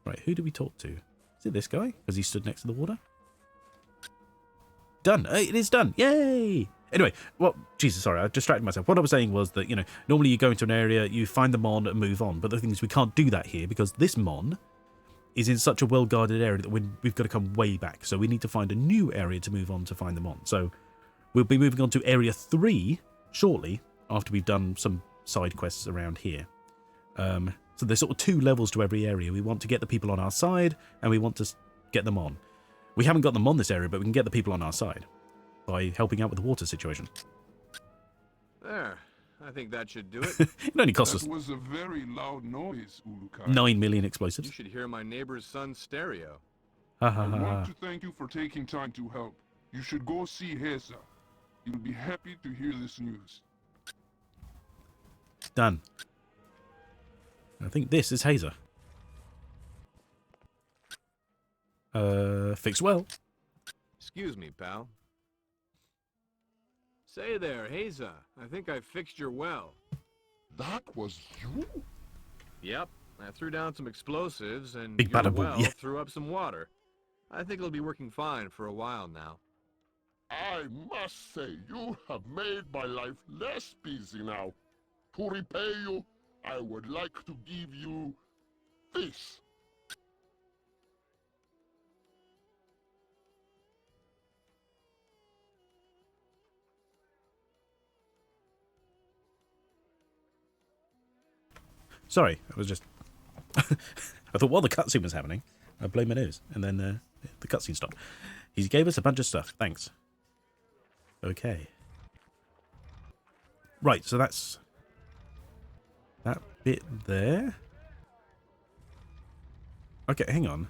Speaker 1: Right, who do we talk to? Is it this guy? Because he stood next to the water? Done! It is done! Yay! Anyway, well, Jesus, sorry, I distracted myself. What I was saying was that, you know, normally you go into an area, you find the Mon and move on. But the thing is, we can't do that here because this Mon is in such a well-guarded area that we've got to come way back. So we need to find a new area to move on to find them on. So we'll be moving on to Area 3 shortly after we've done some side quests around here. So there's sort of 2 levels to every area. We want to get the people on our side and we want to get them on. We haven't got them on this area, but we can get the people on our side by helping out with the water situation.
Speaker 3: There. I think that should do it.
Speaker 1: It only cost us
Speaker 5: That was a very loud noise, Ulukai.
Speaker 1: 9 million
Speaker 3: You
Speaker 1: explosives.
Speaker 3: should hear my neighbor's son's stereo.
Speaker 1: Ha
Speaker 5: I
Speaker 1: ha ha.
Speaker 5: want to thank you for taking time to help. You should go see Hesa. He will be happy to hear this news.
Speaker 1: Done. I think this is Hazer. Fixed well.
Speaker 3: Excuse me, pal. Say there, Haza. I think I fixed your well.
Speaker 2: That was you?
Speaker 3: Yep. I threw down some explosives and
Speaker 1: Big
Speaker 3: your
Speaker 1: bada boom,
Speaker 3: well
Speaker 1: yeah.
Speaker 3: threw up some water. I think it'll be working fine for a while now.
Speaker 2: I must say, you have made my life less busy now. To repay you, I would like to give you this.
Speaker 1: Sorry, I was just... I thought while the cutscene was happening, I'd blow my nose, and then the cutscene stopped. He gave us a bunch of stuff. Thanks. Okay. Right, so that's... that bit there. Okay, hang on.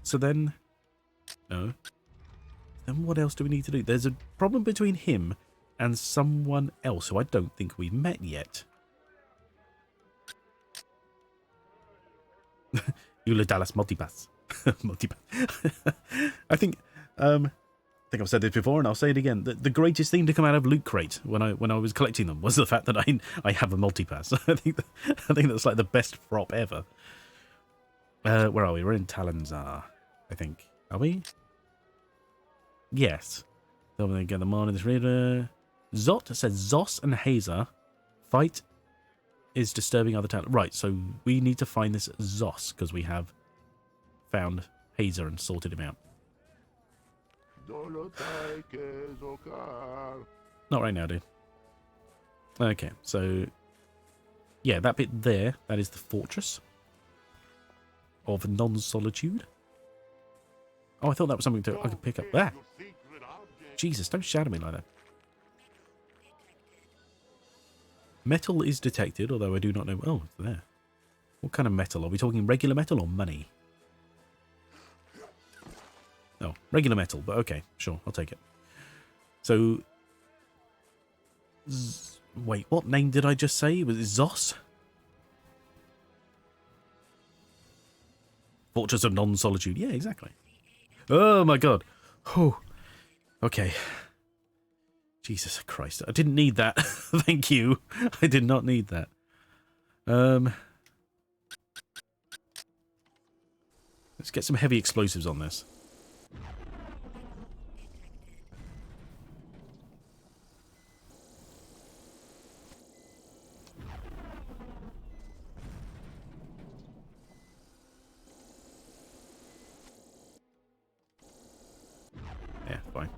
Speaker 1: So then... No. Then what else do we need to do? There's a problem between him and someone else who I don't think we've met yet. Eula Dallas Multipass. Multipass. I think I've said this before and I'll say it again. The greatest thing to come out of Loot Crate when I was collecting them was the fact that I have a multipass. I think that's like the best prop ever. Where are we? We're in Talonzar, I think. Are we? Yes. So we get them on in this river. Zot says Zos and Hazer fight is disturbing other talent. Right, so we need to find this Zos because we have found Hazer and sorted him out. Not right now, dude. Okay, so yeah, that bit there, that is the fortress of non-solitude. Oh, I thought that was something I could pick up. Ah! Jesus, don't shout at me like that. Metal is detected, although I do not know... Oh, it's there. What kind of metal? Are we talking regular metal or money? Oh, regular metal, but okay, sure, I'll take it. So... wait, what name did I just say? Was it Zos? Fortress of Non-Solitude. Yeah, exactly. Oh my god. Oh. Okay. Jesus Christ. I didn't need that. Thank you. I did not need that. Let's get some heavy explosives on this. Yeah, fine.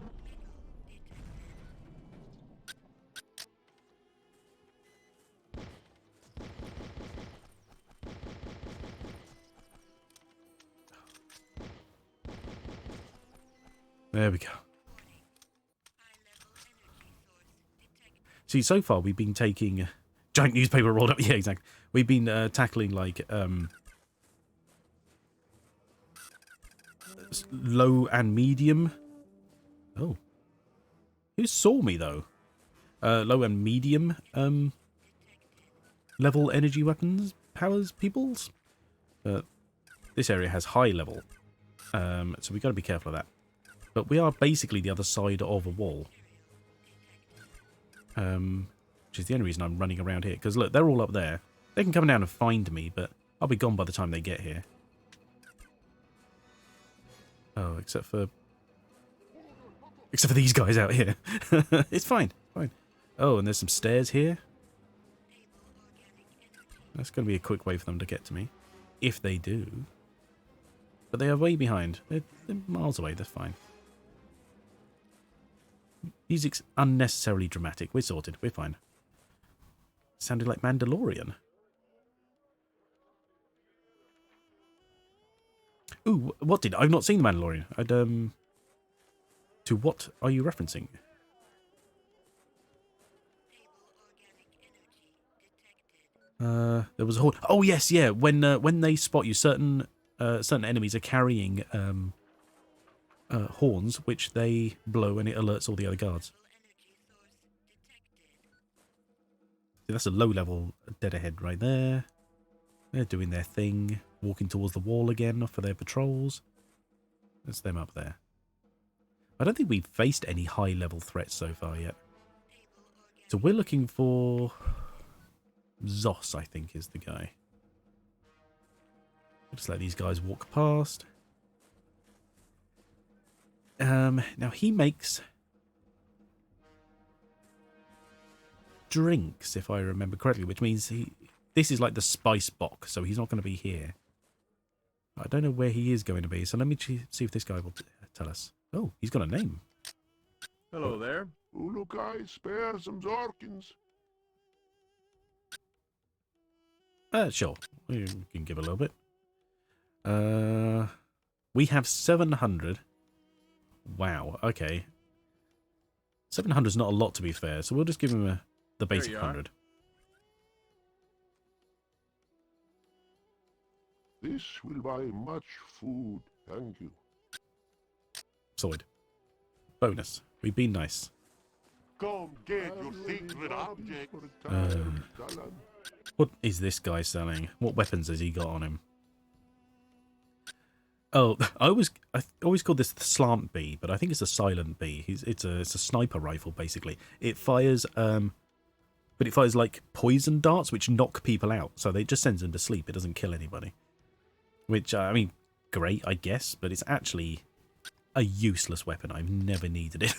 Speaker 1: There we go. See, so far we've been taking giant newspaper rolled up. Yeah, exactly. We've been tackling like low and medium Oh. Who saw me, though? Low and medium level energy weapons powers peoples. This area has high level. So we got to be careful of that. But we are basically the other side of a wall. Which is the only reason I'm running around here. Because look, they're all up there. They can come down and find me, but I'll be gone by the time they get here. Oh, except for these guys out here. It's fine, fine. Oh, and there's some stairs here. That's going to be a quick way for them to get to me. If they do. But they are way behind. They're miles away, that's fine. Music's unnecessarily dramatic. We're sorted, we're fine. Sounded like Mandalorian. Ooh, what did... I've not seen The Mandalorian. To what are you referencing? There was a horn. Oh, yes, yeah. When they spot you, certain enemies are carrying horns, which they blow and it alerts all the other guards. See, that's a low-level dead ahead right there. They're doing their thing, walking towards the wall again for their patrols. That's them up there. I don't think we've faced any high-level threats so far yet. So we're looking for... Zos, I think, is the guy. Just let these guys walk past. Now, he makes... drinks, if I remember correctly, which means this is like the spice box, so he's not going to be here. I don't know where he is going to be, so let me see if this guy will tell us. Oh, he's got a name.
Speaker 3: Hello there.
Speaker 2: Ulukai, spare some Zorkins.
Speaker 1: Sure. We can give a little bit. We have 700. Wow, okay. 700 is not a lot, to be fair, so we'll just give him the basic 100.
Speaker 2: This will buy much food, thank you.
Speaker 1: Solid. Bonus. We've been nice.
Speaker 2: Come get your secret object.
Speaker 1: What is this guy selling? What weapons has he got on him? Oh, I always called this the slant bee, but I think it's a silent bee. It's a sniper rifle, basically. It fires, but it fires like poison darts, which knock people out. So it just sends them to sleep. It doesn't kill anybody. Which, I mean, great, I guess, but it's actually a useless weapon. I've never needed it.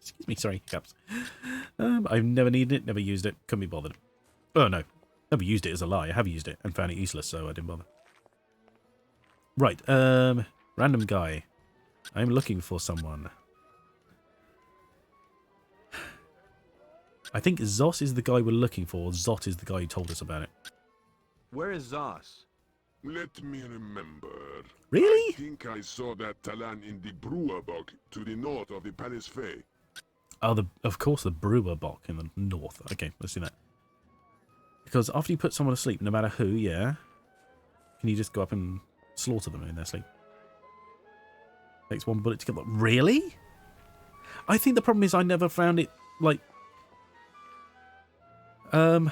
Speaker 1: Excuse me, sorry, hiccups. I've never needed it, never used it, couldn't be bothered. Oh, no, never used it as a lie. I have used it and found it useless, so I didn't bother. Right, random guy. I'm looking for someone. I think Zos is the guy we're looking for. Zot is the guy who told us about it.
Speaker 3: Where is Zos?
Speaker 2: Let me remember.
Speaker 1: Really?
Speaker 2: I think I saw that Talan in the Brewer Bog to the north of the Palace Fay.
Speaker 1: Oh, of course, the Brewer Bog in the north. Okay, let's do that. Because after you put someone to sleep, no matter who, yeah, can you just go up and slaughter them in their sleep? Takes one bullet to kill them. Really? I think the problem is I never found it, like... I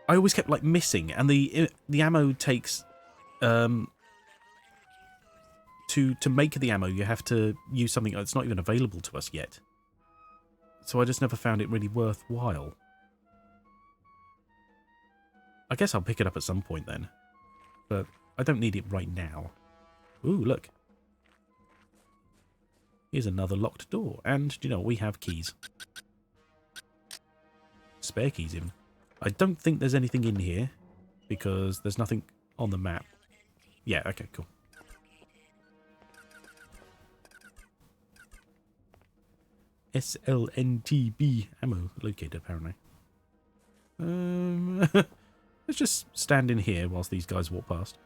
Speaker 1: always kept, like, missing, and the ammo takes... To make the ammo, you have to use something that's not even available to us yet. So I just never found it really worthwhile. I guess I'll pick it up at some point then. But I don't need it right now. Ooh, look. Here's another locked door. And, you know, we have keys. Spare keys even. I don't think there's anything in here. Because there's nothing on the map. Yeah, okay, cool. SLNTB ammo located, apparently. Let's just stand in here whilst these guys walk past.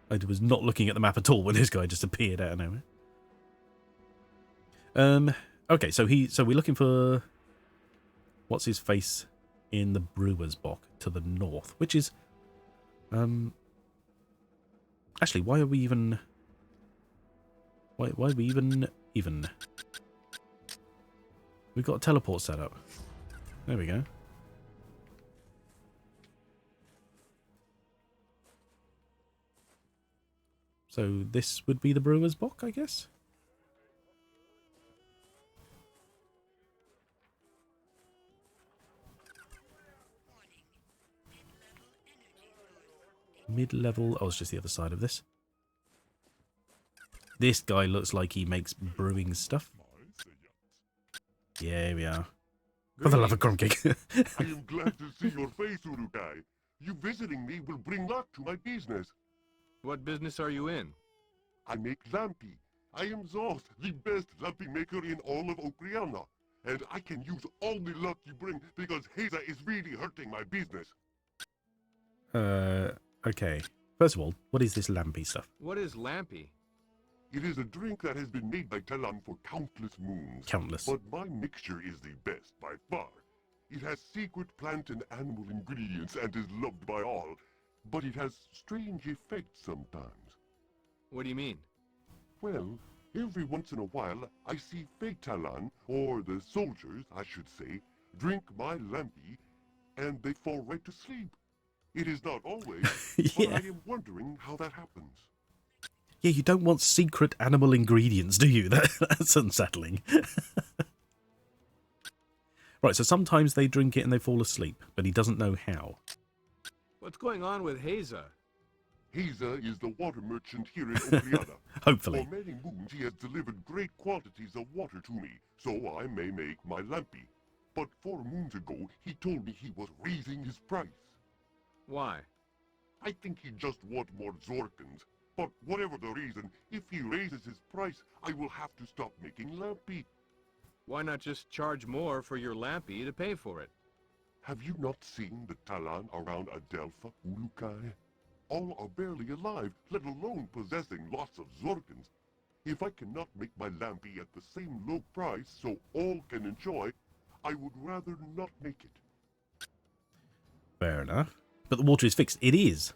Speaker 1: I was not looking at the map at all when this guy just appeared out of nowhere. Okay, so we're looking for what's his face in the Brewer's Bog to the north, which is actually, why are we even Why are we even? We've got a teleport set up. There we go. So this would be the brewer's bock, I guess? Mid-level... Oh, it's just the other side of this. This guy looks like he makes brewing stuff. Yeah, here we are. For the love of Grunkig.
Speaker 2: I am glad to see your face, Urukai. You visiting me will bring luck to my business.
Speaker 3: What business are you in?
Speaker 2: I make lampi. I am Zoth, the best lampi maker in all of Opriana. And I can use all the luck you bring because Haza is really hurting my business.
Speaker 1: Okay. First of all, what is this lampy stuff?
Speaker 3: What is Lampy?
Speaker 2: It is a drink that has been made by Talon for countless moons.
Speaker 1: Countless.
Speaker 2: But my mixture is the best by far. It has secret plant and animal ingredients and is loved by all. But it has strange effects sometimes.
Speaker 3: What do you mean?
Speaker 2: Well, every once in a while, I see fake Talon, or the soldiers, I should say, drink my lampi, and they fall right to sleep. It is not always,
Speaker 1: Yeah.
Speaker 2: but I am wondering how that happens.
Speaker 1: Yeah, you don't want secret animal ingredients, do you? That's unsettling. Right, so sometimes they drink it and they fall asleep, but he doesn't know how.
Speaker 3: What's going on with Haza?
Speaker 2: Haza is the water merchant here in Opriana.
Speaker 1: Hopefully.
Speaker 2: For many moons he has delivered great quantities of water to me, so I may make my lampi. But 4 moons ago, he told me he was raising his price.
Speaker 3: Why?
Speaker 2: I think he just wants more Zorkins. But whatever the reason, if he raises his price, I will have to stop making lampi.
Speaker 3: Why not just charge more for your Lampy to pay for it?
Speaker 2: Have you not seen the Talon around Adelpha, Ulukai? All are barely alive, let alone possessing lots of Zorkins. If I cannot make my lampi at the same low price so all can enjoy, I would rather not make it.
Speaker 1: Fair enough. But the water is fixed. It is.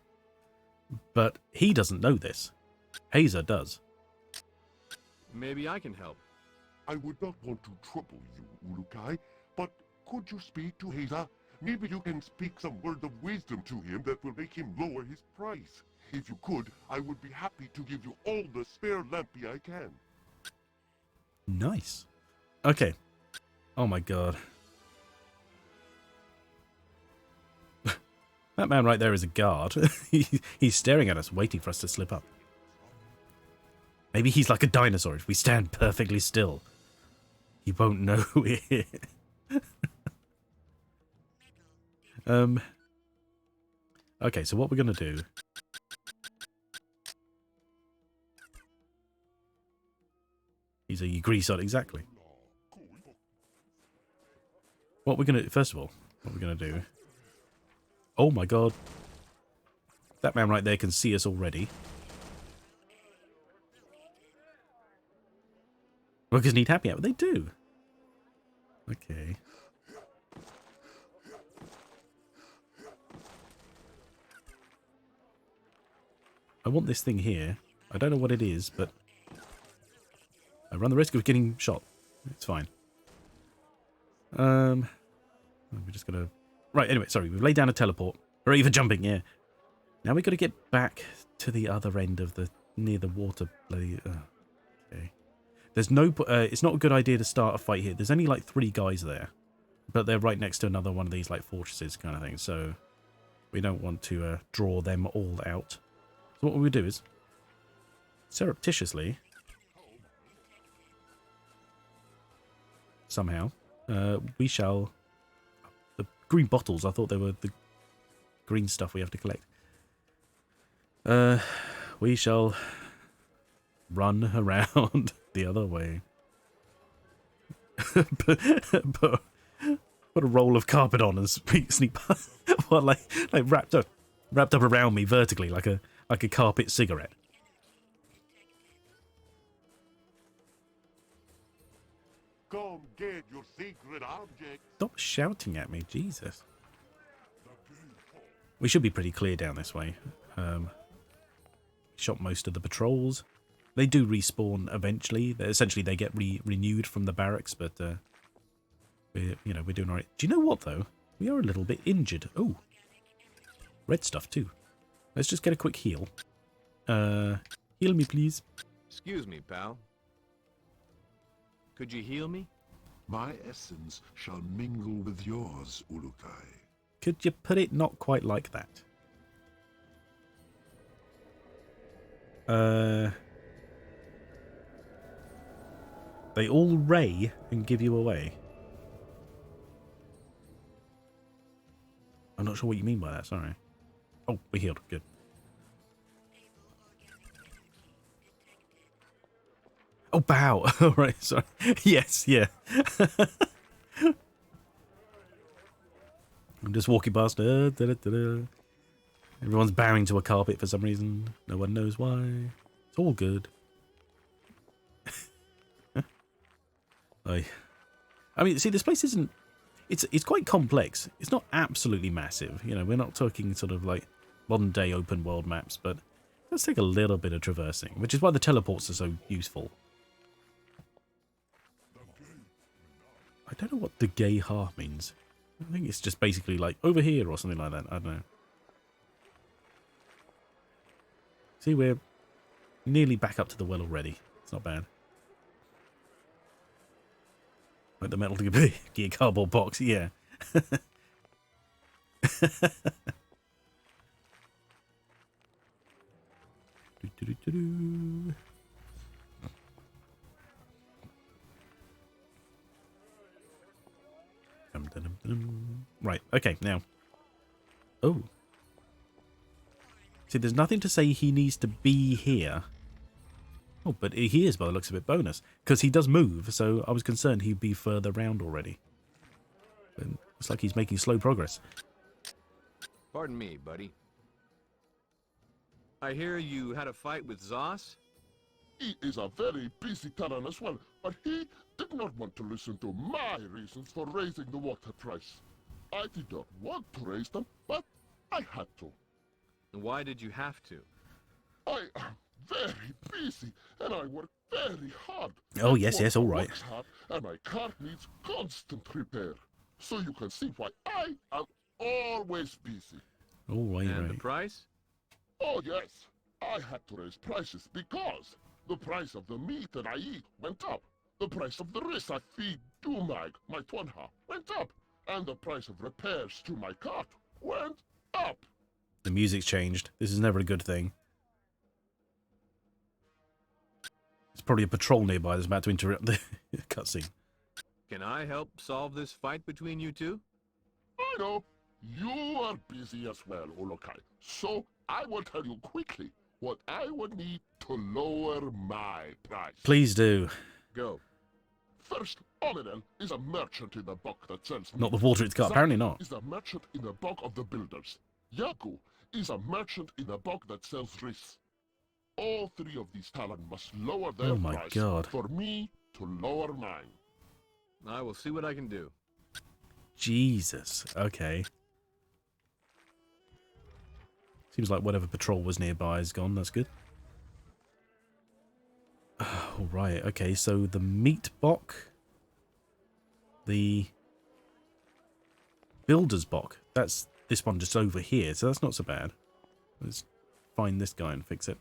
Speaker 1: But he doesn't know this. Haza does.
Speaker 3: Maybe I can help.
Speaker 2: I would not want to trouble you, Ulukai, but could you speak to Haza? Maybe you can speak some word of wisdom to him that will make him lower his price. If you could, I would be happy to give you all the spare lampi I can.
Speaker 1: Nice. Okay. Oh my god. That man right there is a guard. He's staring at us, waiting for us to slip up. Maybe he's like a dinosaur. If we stand perfectly still, he won't know we're here. Okay, so what we're going to do... He's a grease on, exactly. What we're going to... First of all, what we're going to do... Oh my god. That man right there can see us already. Workers need happy hour. They do. Okay. I want this thing here. I don't know what it is, but I run the risk of getting shot. It's fine. We're just gonna... Right, anyway, sorry, we've laid down a teleport. Or even jumping, yeah. Now we've got to get back to the other end of the... near the water bloody... okay. There's no... it's not a good idea to start a fight here. There's only like 3 guys there. But they're right next to another one of these like fortresses kind of thing. So we don't want to draw them all out. So what we do is... surreptitiously... somehow... we shall... The green bottles, I thought they were the green stuff we have to collect. We shall run around the other way. put a roll of carpet on and sneak past. What, like wrapped up around me vertically like a carpet cigarette.
Speaker 2: Come get your secret object.
Speaker 1: Stop shouting at me, Jesus. We should be pretty clear down this way. Shot most of the patrols. They do respawn eventually. Essentially, they get renewed from the barracks, but we're doing alright. Do you know what though? We are a little bit injured. Oh, red stuff too. Let's just get a quick heal. Heal me, please.
Speaker 3: Excuse me, pal. Could you heal me?
Speaker 2: My essence shall mingle with yours, Ulukai.
Speaker 1: Could you put it not quite like that? They all ray and give you away. I'm not sure what you mean by that, sorry. Oh, we healed. Good. Oh, bow. All right, sorry. Yes, yeah. I'm just walking past. Everyone's bowing to a carpet for some reason. No one knows why. It's all good. I mean, see, this place isn't... It's quite complex. It's not absolutely massive. You know, we're not talking sort of like modern-day open-world maps, but it does take a little bit of traversing, which is why the teleports are so useful. I don't know what the gay ha means. I think it's just basically like over here or something like that. I don't know. See, we're nearly back up to the well already. It's not bad. Like the Metal Gear cardboard box, yeah. Right, okay, now. Oh. See, there's nothing to say he needs to be here. Oh, but he is, by the looks of it, bonus. Because he does move, so I was concerned he'd be further round already. But it's like he's making slow progress.
Speaker 3: Pardon me, buddy. I hear you had a fight with Zos?
Speaker 2: He is a very busy Talon as well, but he did not want to listen to my reasons for raising the water price. I did not want to raise them, but I had to.
Speaker 3: And why did you have to?
Speaker 2: I am very busy, and I work very hard.
Speaker 1: Oh, yes, yes, all right.
Speaker 2: Works hard, and my car needs constant repair. So you can see why I am always busy.
Speaker 1: All right,
Speaker 3: And
Speaker 1: right.
Speaker 3: the price?
Speaker 2: Oh, yes. I had to raise prices because the price of the meat that I eat went up. The price of the rice I feed Dumag, my Twanha, went up. And the price of repairs to my cart went up.
Speaker 1: The music's changed. This is never a good thing. There's probably a patrol nearby that's about to interrupt the cutscene.
Speaker 3: Can I help solve this fight between you two?
Speaker 2: I know. You are busy as well, Olokai. So I will tell you quickly what I would need to lower my price.
Speaker 1: Please do.
Speaker 3: Go.
Speaker 2: First, Ominel is a merchant in the book that sells meat.
Speaker 1: Not the water it's got.
Speaker 2: Zak
Speaker 1: Apparently not.
Speaker 2: is a merchant in the book of the builders. Yaku is a merchant in the book that sells rice. All three of these Talon must lower their
Speaker 1: Oh my
Speaker 2: price
Speaker 1: God.
Speaker 2: for me to lower mine.
Speaker 3: I will see what I can do.
Speaker 1: Jesus. Okay. Seems like whatever patrol was nearby is gone. That's good. All right. Okay. So the meat bock, the builder's bock. That's this one just over here. So that's not so bad. Let's find this guy and fix it.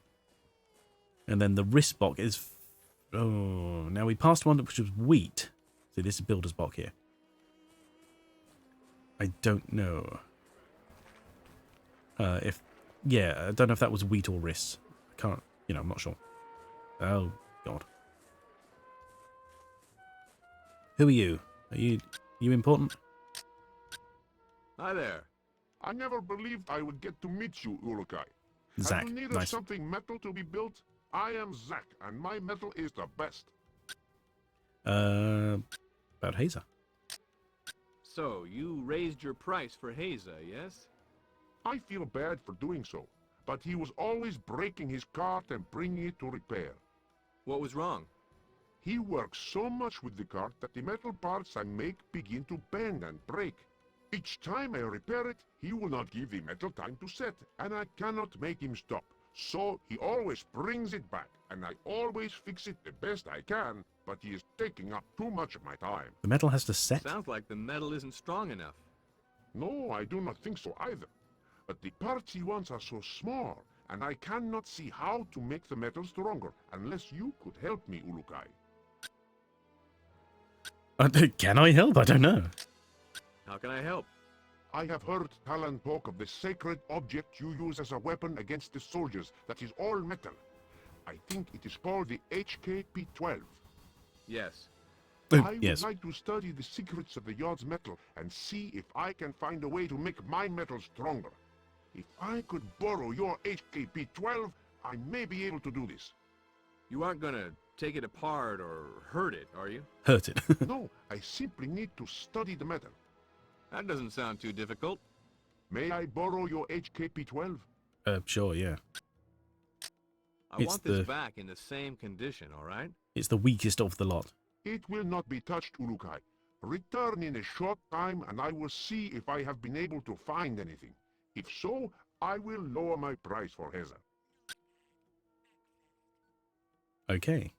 Speaker 1: And then the wrist bock is. Oh, now we passed one which was wheat. See, this is builder's bock here. I don't know. If. Yeah, I don't know if that was wheat or rice. I can't, I'm not sure. Oh, God. Who are you? Are you important?
Speaker 3: Hi there.
Speaker 2: I never believed I would get to meet you, Urukai.
Speaker 1: Zach.
Speaker 2: Have you needed
Speaker 1: Nice.
Speaker 2: something metal to be built? I am Zach, and my metal is the best.
Speaker 1: About Hazer.
Speaker 3: So, you raised your price for Haza, yes?
Speaker 2: I feel bad for doing so, but he was always breaking his cart and bringing it to repair.
Speaker 3: What was wrong?
Speaker 2: He works so much with the cart that the metal parts I make begin to bend and break. Each time I repair it, he will not give the metal time to set, and I cannot make him stop. So he always brings it back, and I always fix it the best I can, but he is taking up too much of my time.
Speaker 1: The metal has to set.
Speaker 3: Sounds like the metal isn't strong enough.
Speaker 2: No, I do not think so either. But the parts he wants are so small, and I cannot see how to make the metal stronger, unless you could help me, Ulukai.
Speaker 1: Can I help? I don't know.
Speaker 3: How can I help?
Speaker 2: I have heard Talon talk of the sacred object you use as a weapon against the soldiers that is all metal. I think it is called the HKP-12.
Speaker 3: Yes.
Speaker 2: I
Speaker 1: Yes.
Speaker 2: would like to study the secrets of the Yard's metal and see if I can find a way to make my metal stronger. If I could borrow your HKP-12, I may be able to do this.
Speaker 3: You aren't gonna take it apart or hurt it, are you?
Speaker 1: Hurt it.
Speaker 2: No, I simply need to study the metal.
Speaker 3: That doesn't sound too difficult.
Speaker 2: May I borrow your HKP-12?
Speaker 1: Sure, yeah.
Speaker 3: I
Speaker 1: It's
Speaker 3: want this
Speaker 1: the-
Speaker 3: back in the same condition, all right?
Speaker 1: It's the weakest of the lot.
Speaker 2: It will not be touched, Ulukai. Return in a short time and I will see if I have been able to find anything. If so, I will lower my price for Heza.
Speaker 1: Okay.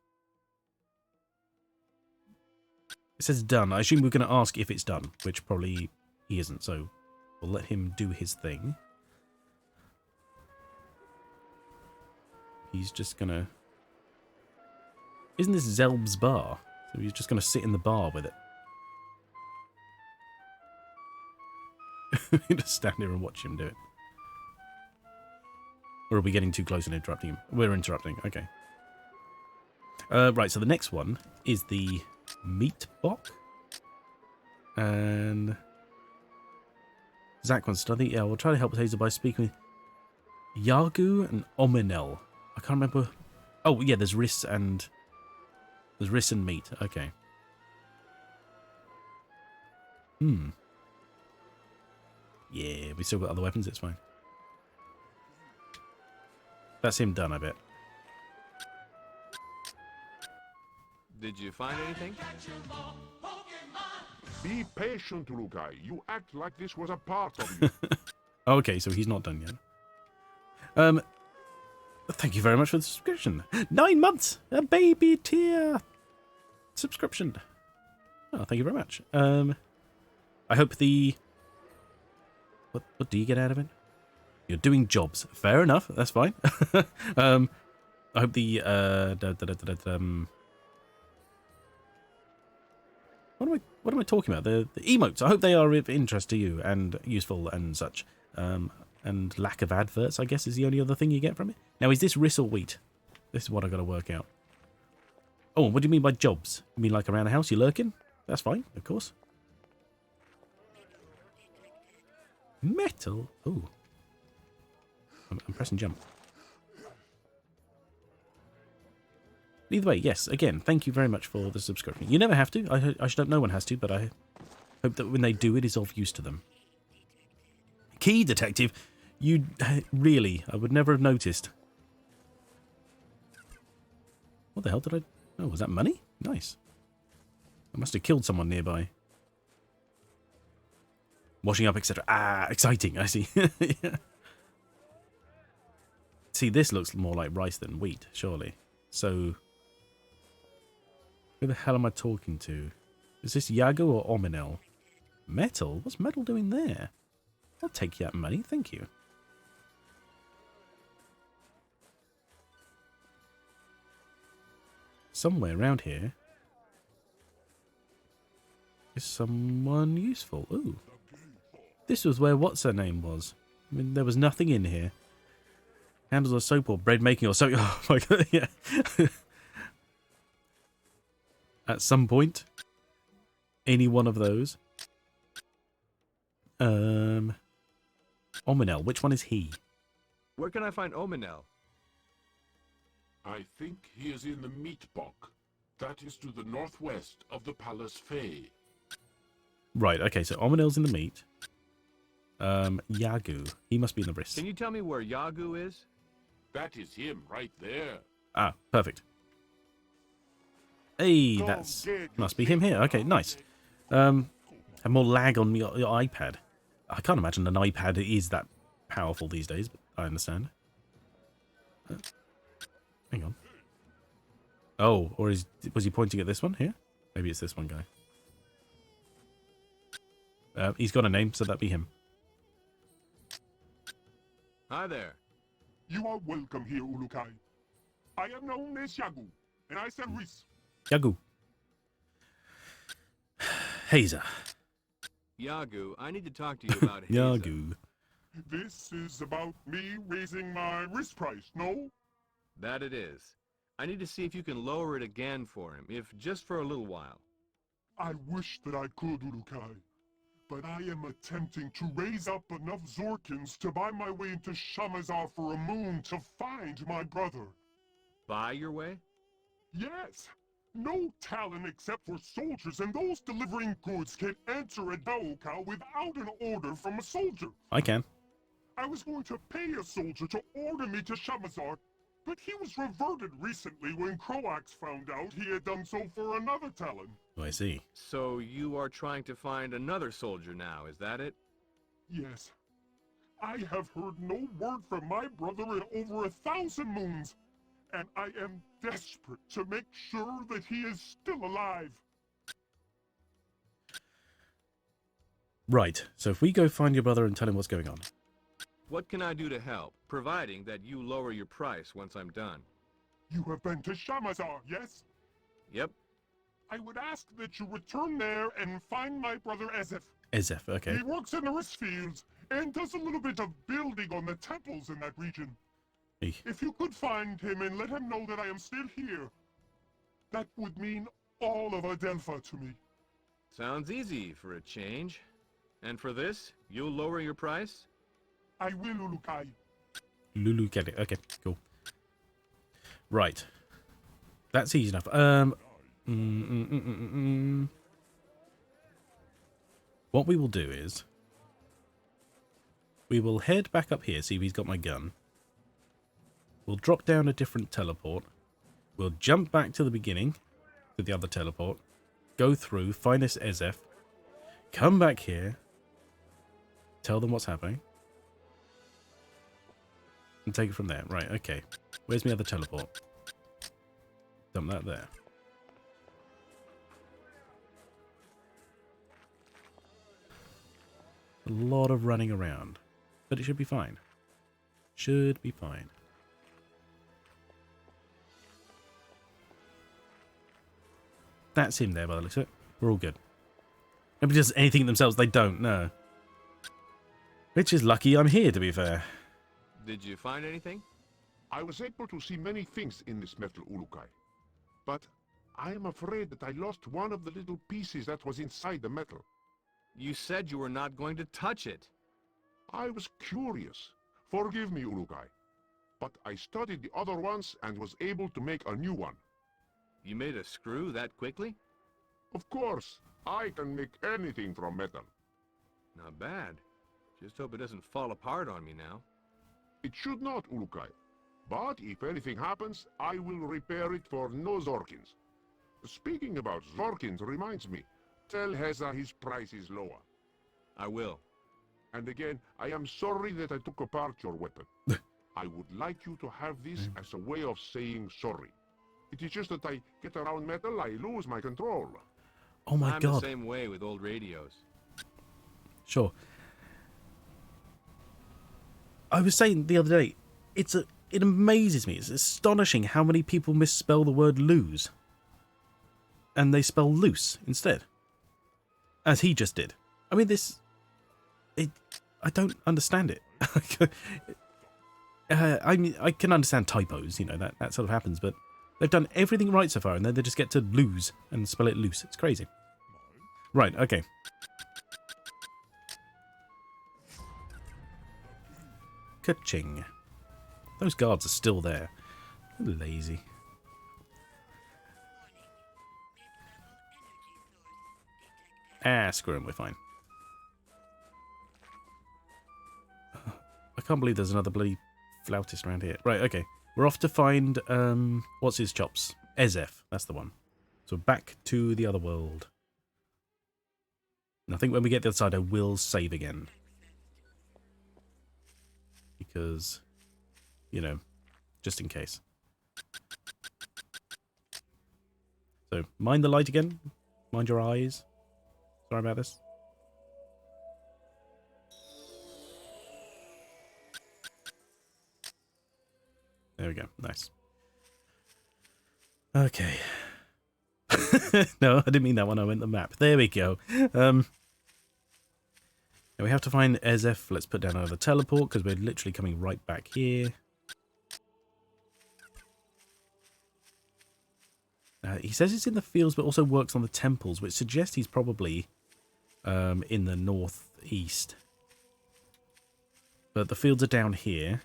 Speaker 1: It says done. I assume we're going to ask if it's done, which probably he isn't, so we'll let him do his thing. He's just going to... Isn't this Zelb's bar? So he's just going to sit in the bar with it. Just stand here and watch him do it. Or are we getting too close and interrupting him? We're interrupting, okay. Right, so the next one is the meat box. And Zach wants to study. Yeah, we'll try to help Hazel by speaking with Yagu and Ominel. I can't remember. Oh, yeah, there's Riss and meat. Okay. Yeah, we still got other weapons. It's fine. That's him done, I bet.
Speaker 3: Did you find anything?
Speaker 2: Be patient, Ulukai. You act like this was a part of you.
Speaker 1: Okay, so he's not done yet. Thank you very much for the subscription. 9 months! A baby tier subscription. Oh, thank you very much. I hope the... What do you get out of it? You're doing jobs. Fair enough. That's fine. I hope the... What am I talking about? The emotes. I hope they are of interest to you and useful and such. And lack of adverts, I guess, is the only other thing you get from it. Now, is this Riss or wheat? This is what I got to work out. Oh, what do you mean by jobs? You mean like around the house? You lurking? That's fine, of course. Metal? Oh. I'm pressing jump. Either way, yes, again, thank you very much for the subscription. You never have to. I hope no one has to, but I hope that when they do, it is of use to them. Key detective? You really? I would never have noticed. What the hell did I... Oh, was that money? Nice. I must have killed someone nearby. Washing up, etc. Ah, exciting, I see. Yeah. See, this looks more like rice than wheat, surely. So... Who the hell am I talking to? Is this Yago or Ominel? Metal? What's Metal doing there? I'll take that money, thank you. Somewhere around here is someone useful. Ooh. This was where what's-her-name was. I mean, there was nothing in here. Handles of soap or bread making or so. Oh my god, yeah. At some point, any one of those. Ominel, which one is he?
Speaker 3: Where can I find Ominel?
Speaker 2: I think he is in the meat box. That is to the northwest of the Palace Fay.
Speaker 1: Right, okay, so Ominel's in the meat. Yagu, he must be in the wrist.
Speaker 3: Can you tell me where Yagu is?
Speaker 2: That is him right there.
Speaker 1: Ah, perfect. Hey, that's must be him here. Okay, nice. Have more lag on your iPad. I can't imagine an iPad is that powerful these days, but I understand. Hang on. Oh, or was he pointing at this one here? Maybe it's this one guy. He's got a name, so that'd be him.
Speaker 3: Hi there.
Speaker 2: You are welcome here, Ulukai. I am known as Yagu, and I sell Reese.
Speaker 1: Yagu. Hazer.
Speaker 3: Yagu, I need to talk to you about Haza.
Speaker 1: Yagu.
Speaker 2: This is about me raising my wrist price, no?
Speaker 3: That it is. I need to see if you can lower it again for him, if just for a little while.
Speaker 2: I wish that I could, Ulukai. But I am attempting to raise up enough Zorkins to buy my way into Shamazar for a moon to find my brother.
Speaker 3: Buy your way?
Speaker 2: Yes! No talent except for soldiers, and those delivering goods can enter a Daoka without an order from a soldier.
Speaker 1: I can.
Speaker 2: I was going to pay a soldier to order me to Shamazar, but he was reverted recently when Croax found out he had done so for another Talon.
Speaker 1: Oh, I see.
Speaker 3: So you are trying to find another soldier now, is that it?
Speaker 2: Yes. I have heard no word from my brother in over 1,000 moons, and I am desperate to make sure that he is still alive.
Speaker 1: Right, so if we go find your brother and tell him what's going on.
Speaker 3: What can I do to help, providing that you lower your price once I'm done?
Speaker 2: You have been to Shamazar, yes?
Speaker 3: Yep.
Speaker 2: I would ask that you return there and find my brother Ezef.
Speaker 1: Ezef, okay.
Speaker 2: He works in the wrist fields and does a little bit of building on the temples in that region.
Speaker 1: Hey.
Speaker 2: If you could find him and let him know that I am still here, that would mean all of Adelpha to me.
Speaker 3: Sounds easy for a change. And for this, you'll lower your price?
Speaker 2: I will, Ulukai.
Speaker 1: Lulu, get it. Okay, cool. Right. That's easy enough. What we will do is we will head back up here, see if he's got my gun. We'll drop down a different teleport. We'll jump back to the beginning, to the other teleport, go through, find this Ezef, come back here, tell them what's happening, and take it from there. Right, okay. Where's my other teleport? Dump that there. A lot of running around, but it should be fine. Should be fine. That's him there by the looks of it. We're all good. Nobody does anything themselves, they don't, no. Which is lucky I'm here, to be fair.
Speaker 3: Did you find anything?
Speaker 2: I was able to see many things in this metal, Ulukai. But I am afraid that I lost one of the little pieces that was inside the metal.
Speaker 3: You said you were not going to touch it.
Speaker 2: I was curious. Forgive me, Ulukai. But I studied the other ones and was able to make a new one.
Speaker 3: You made a screw that quickly?
Speaker 2: Of course, I can make anything from metal.
Speaker 3: Not bad. Just hope it doesn't fall apart on me now.
Speaker 2: It should not, Ulukai. But if anything happens, I will repair it for no Zorkins. Speaking about Zorkins reminds me, tell Heza his price is lower.
Speaker 3: I will.
Speaker 2: And again, I am sorry that I took apart your weapon. I would like you to have this as a way of saying sorry. It is just that I get around metal, I lose my control.
Speaker 1: Oh my
Speaker 3: I'm
Speaker 1: god.
Speaker 3: the same way with old radios.
Speaker 1: Sure. I was saying the other day, it amazes me. It's astonishing how many people misspell the word lose. And they spell loose instead. As he just did. I mean, I don't understand it. I mean, I can understand typos, you know, that sort of happens, but they've done everything right so far, and then they just get to lose and spell it loose. It's crazy. Right, okay. Ka-ching. Those guards are still there. Lazy. Ah, screw him, we're fine. I can't believe there's another bloody flautist around here. Right, okay. We're off to find, what's his chops? Ezef, that's the one. So back to the other world. And I think when we get to the other side, I will save again. Because, you know, just in case. So, mind the light again. Mind your eyes. Sorry about this. There we go. Nice. Okay. No, I didn't mean that one. I meant the map. There we go. Now we have to find Ezef. Let's put down another teleport because we're literally coming right back here. He says it's in the fields, but also works on the temples, which suggests he's probably in the northeast. But the fields are down here,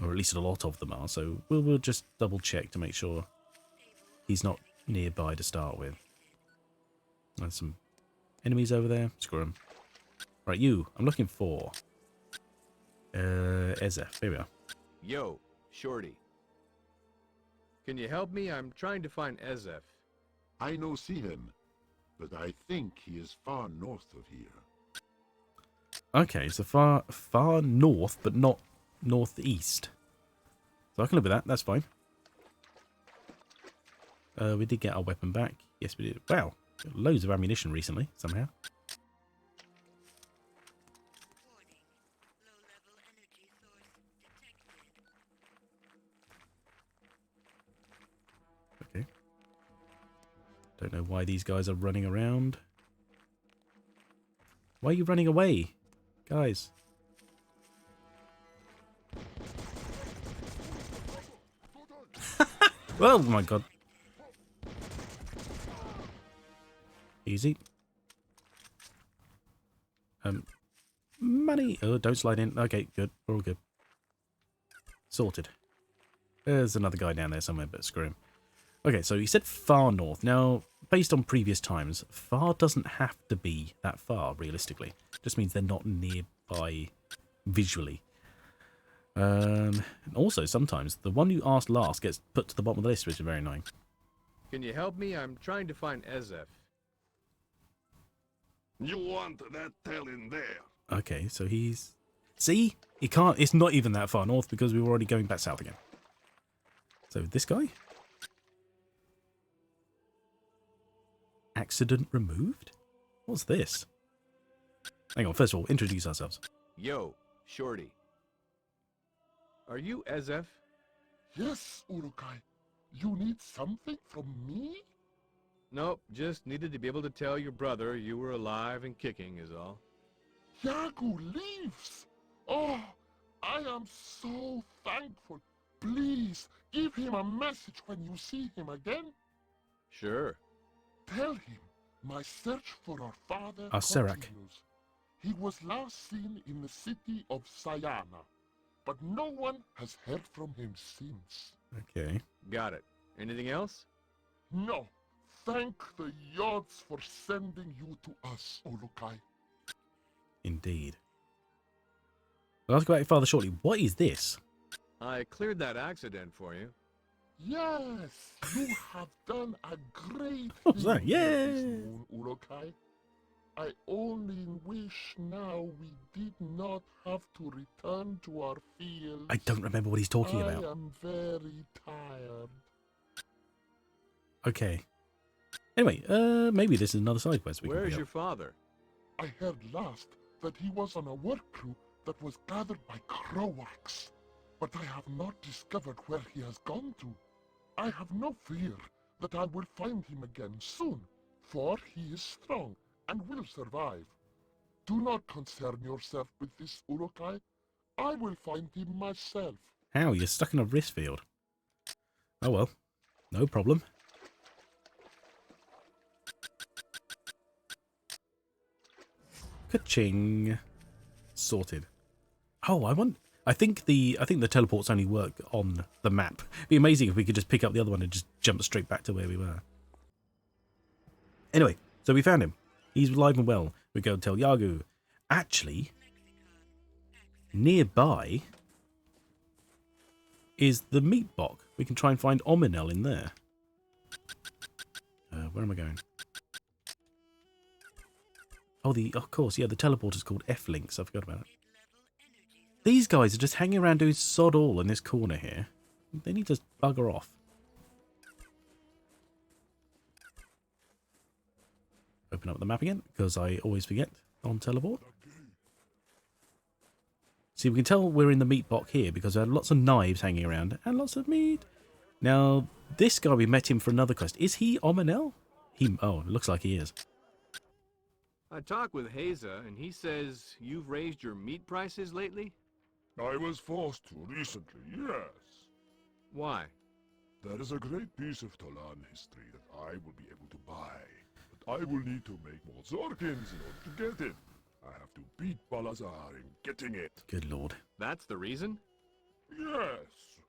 Speaker 1: or at least a lot of them are. So we'll just double check to make sure he's not nearby to start with. There's some enemies over there. Screw them. Right, you. I'm looking for Ezef. Here we are.
Speaker 3: Yo, Shorty. Can you help me? I'm trying to find Ezef.
Speaker 2: I no see him, but I think he is far north of here.
Speaker 1: Okay, so far north, but not northeast. So I can live with that. That's fine. We did get our weapon back. Yes, we did. Wow, loads of ammunition recently, somehow. Okay. Don't know why these guys are running around. Why are you running away, guys? Oh my god. Easy. Money. Oh, don't slide in. Okay, good. We're all good. Sorted. There's another guy down there somewhere, but screw him. Okay, so he said far north. Now, based on previous times, far doesn't have to be that far, realistically. Just means they're not nearby visually. And also, sometimes, the one you asked last gets put to the bottom of the list, which is very annoying.
Speaker 3: Can you help me? I'm trying to find Ezef.
Speaker 2: You want that telling there?
Speaker 1: Okay, so he's... See? He can't... It's not even that far north because we were already going back south again. So, this guy? Accident removed? What's this? Hang on, first of all, introduce ourselves.
Speaker 3: Yo, Shorty. Are you Ezef?
Speaker 2: Yes, Urukai. You need something from me?
Speaker 3: Nope, just needed to be able to tell your brother you were alive and kicking is all.
Speaker 2: Yagu leaves! Oh, I am so thankful. Please, give him a message when you see him again.
Speaker 3: Sure.
Speaker 2: Tell him my search for our father
Speaker 1: Serak.
Speaker 2: continues. He was last seen in the city of Sayana, but no one has heard from him since.
Speaker 1: Okay.
Speaker 3: Got it. Anything else?
Speaker 2: No. Thank the Yods for sending you to us, Ulukai.
Speaker 1: Indeed. I'll ask about your father shortly. What is this?
Speaker 3: I cleared that accident for you.
Speaker 2: Yes, you have done a great
Speaker 1: What was that?
Speaker 2: thing here this
Speaker 1: Yay!
Speaker 2: moon, Urukai. I only wish now we did not have to return to our fields.
Speaker 1: I don't remember what he's talking
Speaker 2: I
Speaker 1: about.
Speaker 2: am very tired.
Speaker 1: Okay. Anyway, maybe this is another side quest we can
Speaker 3: Where's
Speaker 1: pick
Speaker 3: your
Speaker 1: up.
Speaker 3: father?
Speaker 2: I heard last that he was on a work crew that was gathered by Crowax, but I have not discovered where he has gone to. I have no fear that I will find him again soon, for he is strong and will survive. Do not concern yourself with this, Urukai. I will find him myself.
Speaker 1: How? You're stuck in a wrist field. Oh well. No problem. Ka-ching. Sorted. Oh, I think the teleports only work on the map. It'd be amazing if we could just pick up the other one and just jump straight back to where we were. Anyway, so we found him. He's alive and well. We go and tell Yagu. Actually, nearby is the meat box. We can try and find Ominel in there. Where am I going? Oh, of course, yeah, the teleporter's called F-Links. I forgot about it. These guys are just hanging around doing sod all in this corner here. They need to bugger off. Open up the map again, because I always forget on teleport. See, we can tell we're in the meat box here because there are lots of knives hanging around and lots of meat. Now, this guy, we met him for another quest. Is he Omanel? Oh, it looks like he is.
Speaker 3: I talked with Haza, and he says you've raised your meat prices lately?
Speaker 2: I was forced to recently, yes.
Speaker 3: Why?
Speaker 2: There is a great piece of Tolan history that I will be able to buy. But I will need to make more Zorkins in order to get it. I have to beat Balazar in getting it.
Speaker 1: Good lord.
Speaker 3: That's the reason?
Speaker 2: Yes.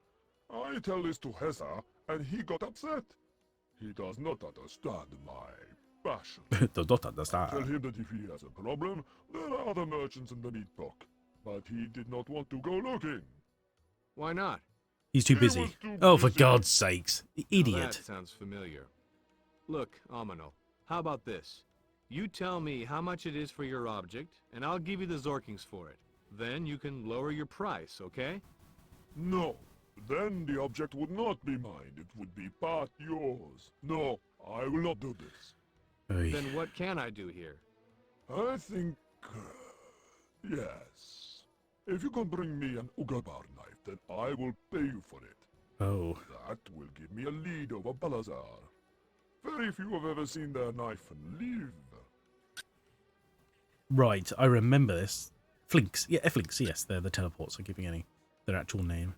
Speaker 2: I tell this to Heza, and he got upset. He does not understand my passion.
Speaker 1: Does not
Speaker 2: Tell
Speaker 1: understand.
Speaker 2: him that if he has a problem, there are other merchants in the meat book. But he did not want to go looking.
Speaker 3: Why not?
Speaker 1: He's too
Speaker 2: He
Speaker 1: busy.
Speaker 2: was too
Speaker 1: Oh, for
Speaker 2: busy.
Speaker 1: God's sakes.
Speaker 3: Now
Speaker 1: Idiot.
Speaker 3: that sounds familiar. Look, Amano, how about this? You tell me how much it is for your object, and I'll give you the Zorkings for it. Then you can lower your price, okay?
Speaker 2: No. Then the object would not be mine. It would be part yours. No, I will not do this.
Speaker 1: Oy.
Speaker 3: Then what can I do here?
Speaker 2: I think... yes. If you can bring me an Ugabar knife, then I will pay you for it.
Speaker 1: Oh.
Speaker 2: That will give me a lead over Balazar. Very few have ever seen their knife and live.
Speaker 1: Right, I remember this. Flinks. Yeah, Flinks, yes, they're the teleports. I'm giving any their actual name.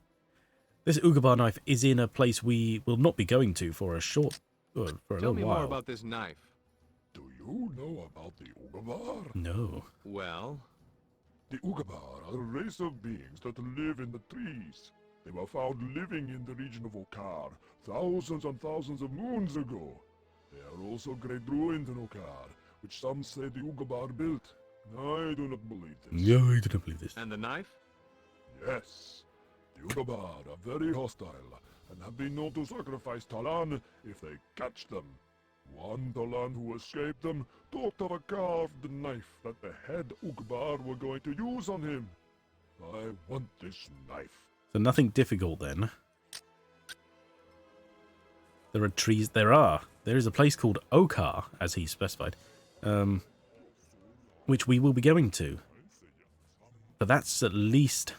Speaker 1: This Ugabar knife is in a place we will not be going to for a short... for a
Speaker 3: Tell
Speaker 1: little
Speaker 3: me
Speaker 1: while.
Speaker 3: more about this knife.
Speaker 2: Do you know about the Ugabar?
Speaker 1: No.
Speaker 3: Well,
Speaker 2: The Ugabar are a race of beings that live in the trees. They were found living in the region of Okar thousands and thousands of moons ago. There are also great ruins in Okar, which some say the Ugabar built. I do not believe this.
Speaker 1: No, I do not believe this.
Speaker 3: and the knife?
Speaker 2: Yes, the Ugabar are very hostile and have been known to sacrifice Talan if they catch them. One Talan who escaped them talked of a carved knife that the head Ugabar were going to use on him. I want this knife.
Speaker 1: So nothing difficult then. There are trees. There is a place called Okar, as he specified, which we will be going to. But that's at least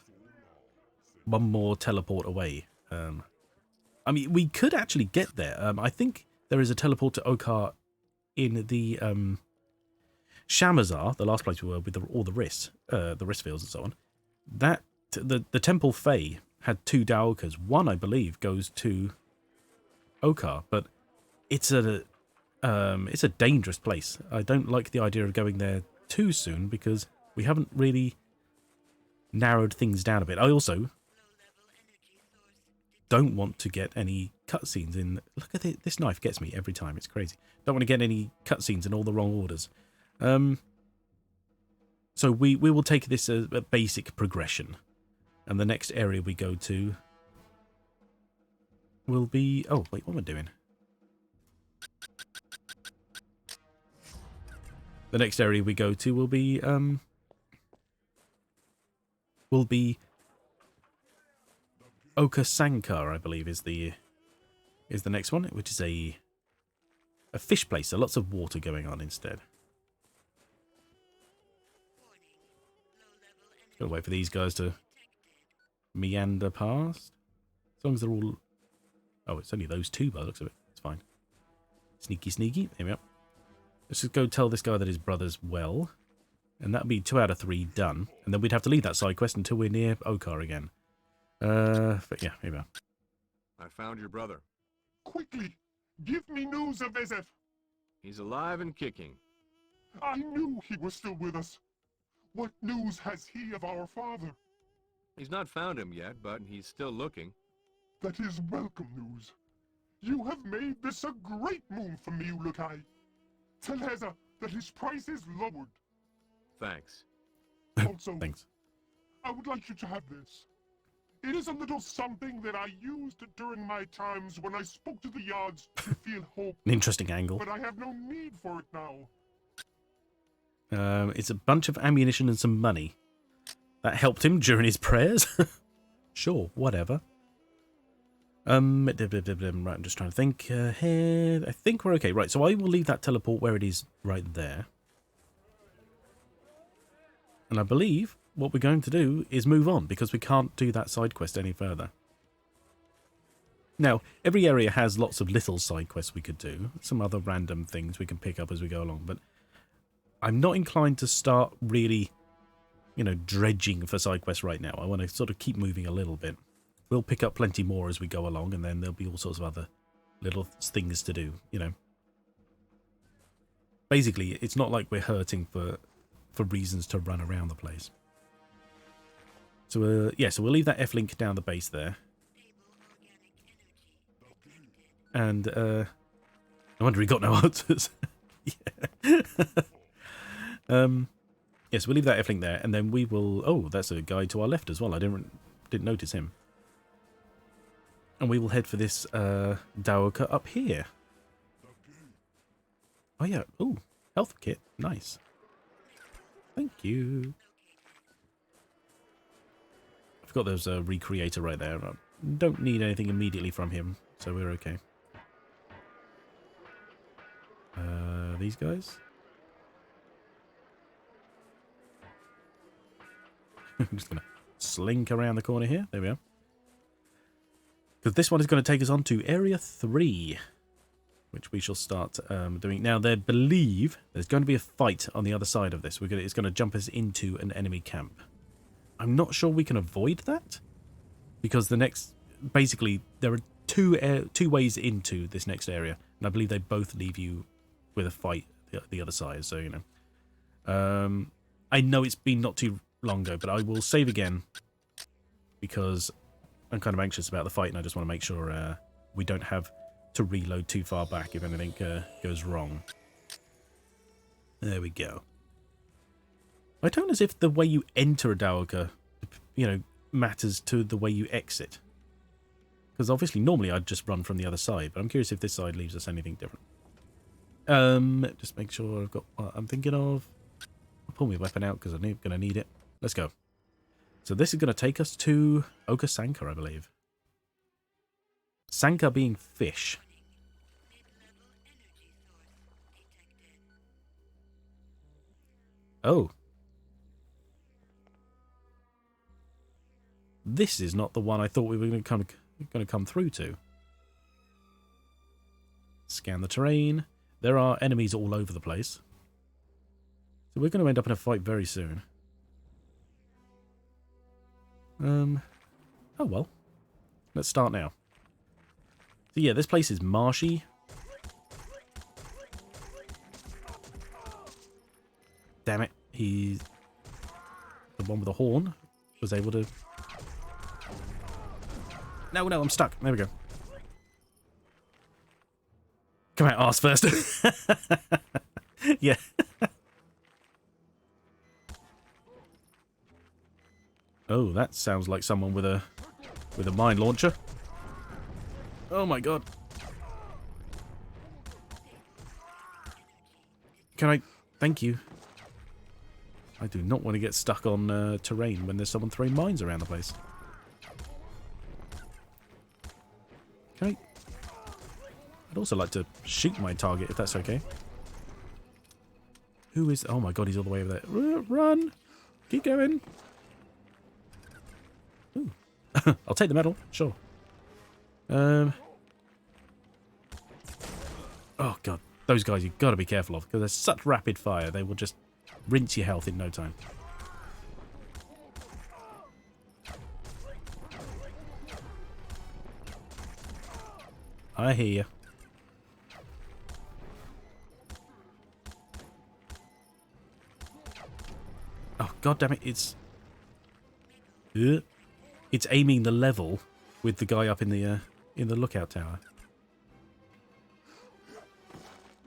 Speaker 1: one more teleport away. I mean, we could actually get there. I think there is a teleport to Okar in the Shamazar, the last place we were with all the wrist fields and so on. That the Temple Fae had two Dalkas. One, I believe, goes to Okar, but it's a dangerous place. I don't like the idea of going there too soon because we haven't really narrowed things down a bit. I also don't want to get any cutscenes in. Look at it. This knife gets me every time. It's crazy. Don't want to get any cutscenes in all the wrong orders. So we will take this as a basic progression. And the next area we go to will be... Oh, wait, what am I doing? The next area we go to will be Okasankar, I believe, is the next one, which is a fish place. So lots of water going on instead. Gotta wait for these guys to meander past. As long as they're all... Oh, it's only those two by the looks of it. It's fine. Sneaky, sneaky. Here we are. Let's just go tell this guy that his brother's well. And that'd be 2 out of 3 done. And then we'd have to leave that side quest until we're near Okar again. But yeah, here we are.
Speaker 3: I found your brother.
Speaker 2: Quickly, give me news of Ezef.
Speaker 3: He's alive and kicking.
Speaker 2: I knew he was still with us. What news has he of our father?
Speaker 3: He's not found him yet, but he's still looking.
Speaker 2: That is welcome news. You have made this a great move for me, Ulukai. Tell Heza that his price is lowered.
Speaker 3: Thanks.
Speaker 2: Also,
Speaker 1: Thanks.
Speaker 2: I would like you to have this. It is a little something that I used during my times when I spoke to the yards to feel hope,
Speaker 1: An interesting angle.
Speaker 2: but I have no need for it now.
Speaker 1: It's a bunch of ammunition and some money. That helped him during his prayers? Sure, whatever. Right, I'm just trying to think. Here, I think we're okay. Right, so I will leave that teleport where it is right there. And I believe what we're going to do is move on, because we can't do that side quest any further. Now, every area has lots of little side quests we could do. Some other random things we can pick up as we go along. But I'm not inclined to start really, you know, dredging for side quests right now. I want to sort of keep moving a little bit. We'll pick up plenty more as we go along, and then there'll be all sorts of other little things to do, you know. Basically, it's not like we're hurting for reasons to run around the place. So, yeah, so we'll leave that F-link down the base there. And, no wonder he got no answers. Yeah. Yeah, so we'll leave that F-link there, and then we will... Oh, that's a guy to our left as well. I didn't notice him. And we will head for this Daoka up here. Oh, yeah. Oh, health kit. Nice. Thank you. I've got those recreator right there. I don't need anything immediately from him, so we're okay. These guys? I'm just going to slink around the corner here. There we are. Because this one is going to take us on to Area 3, which we shall start doing. Now, they believe there's going to be a fight on the other side of this. It's going to jump us into an enemy camp. I'm not sure we can avoid that, because the next... Basically, there are two ways into this next area, and I believe they both leave you with a fight the other side, so, you know. I know it's been not too long ago, but I will save again, because I'm kind of anxious about the fight, and I just want to make sure we don't have to reload too far back if anything goes wrong. There we go. I don't know as if the way you enter a Daoka, you know, matters to the way you exit. Because obviously, normally I'd just run from the other side, but I'm curious if this side leaves us anything different. Just make sure I've got what I'm thinking of. I'll pull my weapon out because I'm going to need it. Let's go. So this is going to take us to Oka Sanka, I believe. Sanka being fish. Oh. This is not the one I thought we were going to come through to. Scan the terrain. There are enemies all over the place. So we're going to end up in a fight very soon. Oh well. Let's start now. So yeah, this place is marshy. Damn it. He's... The one with the horn was able to... No, I'm stuck. There we go. Come out, arse first. Yeah. Oh, that sounds like someone with a mine launcher. Oh my god. Can I... Thank you. I do not want to get stuck on terrain when there's someone throwing mines around the place. Can I... I'd also like to shoot my target, if that's okay. Who is... Oh my god, he's all the way over there. Run! Keep going! Ooh. I'll take the medal, sure. Oh god, those guys you've got to be careful of, because they're such rapid fire, they will just rinse your health in no time. I hear you. Oh god damn it, it's aiming the level with the guy up in the lookout tower.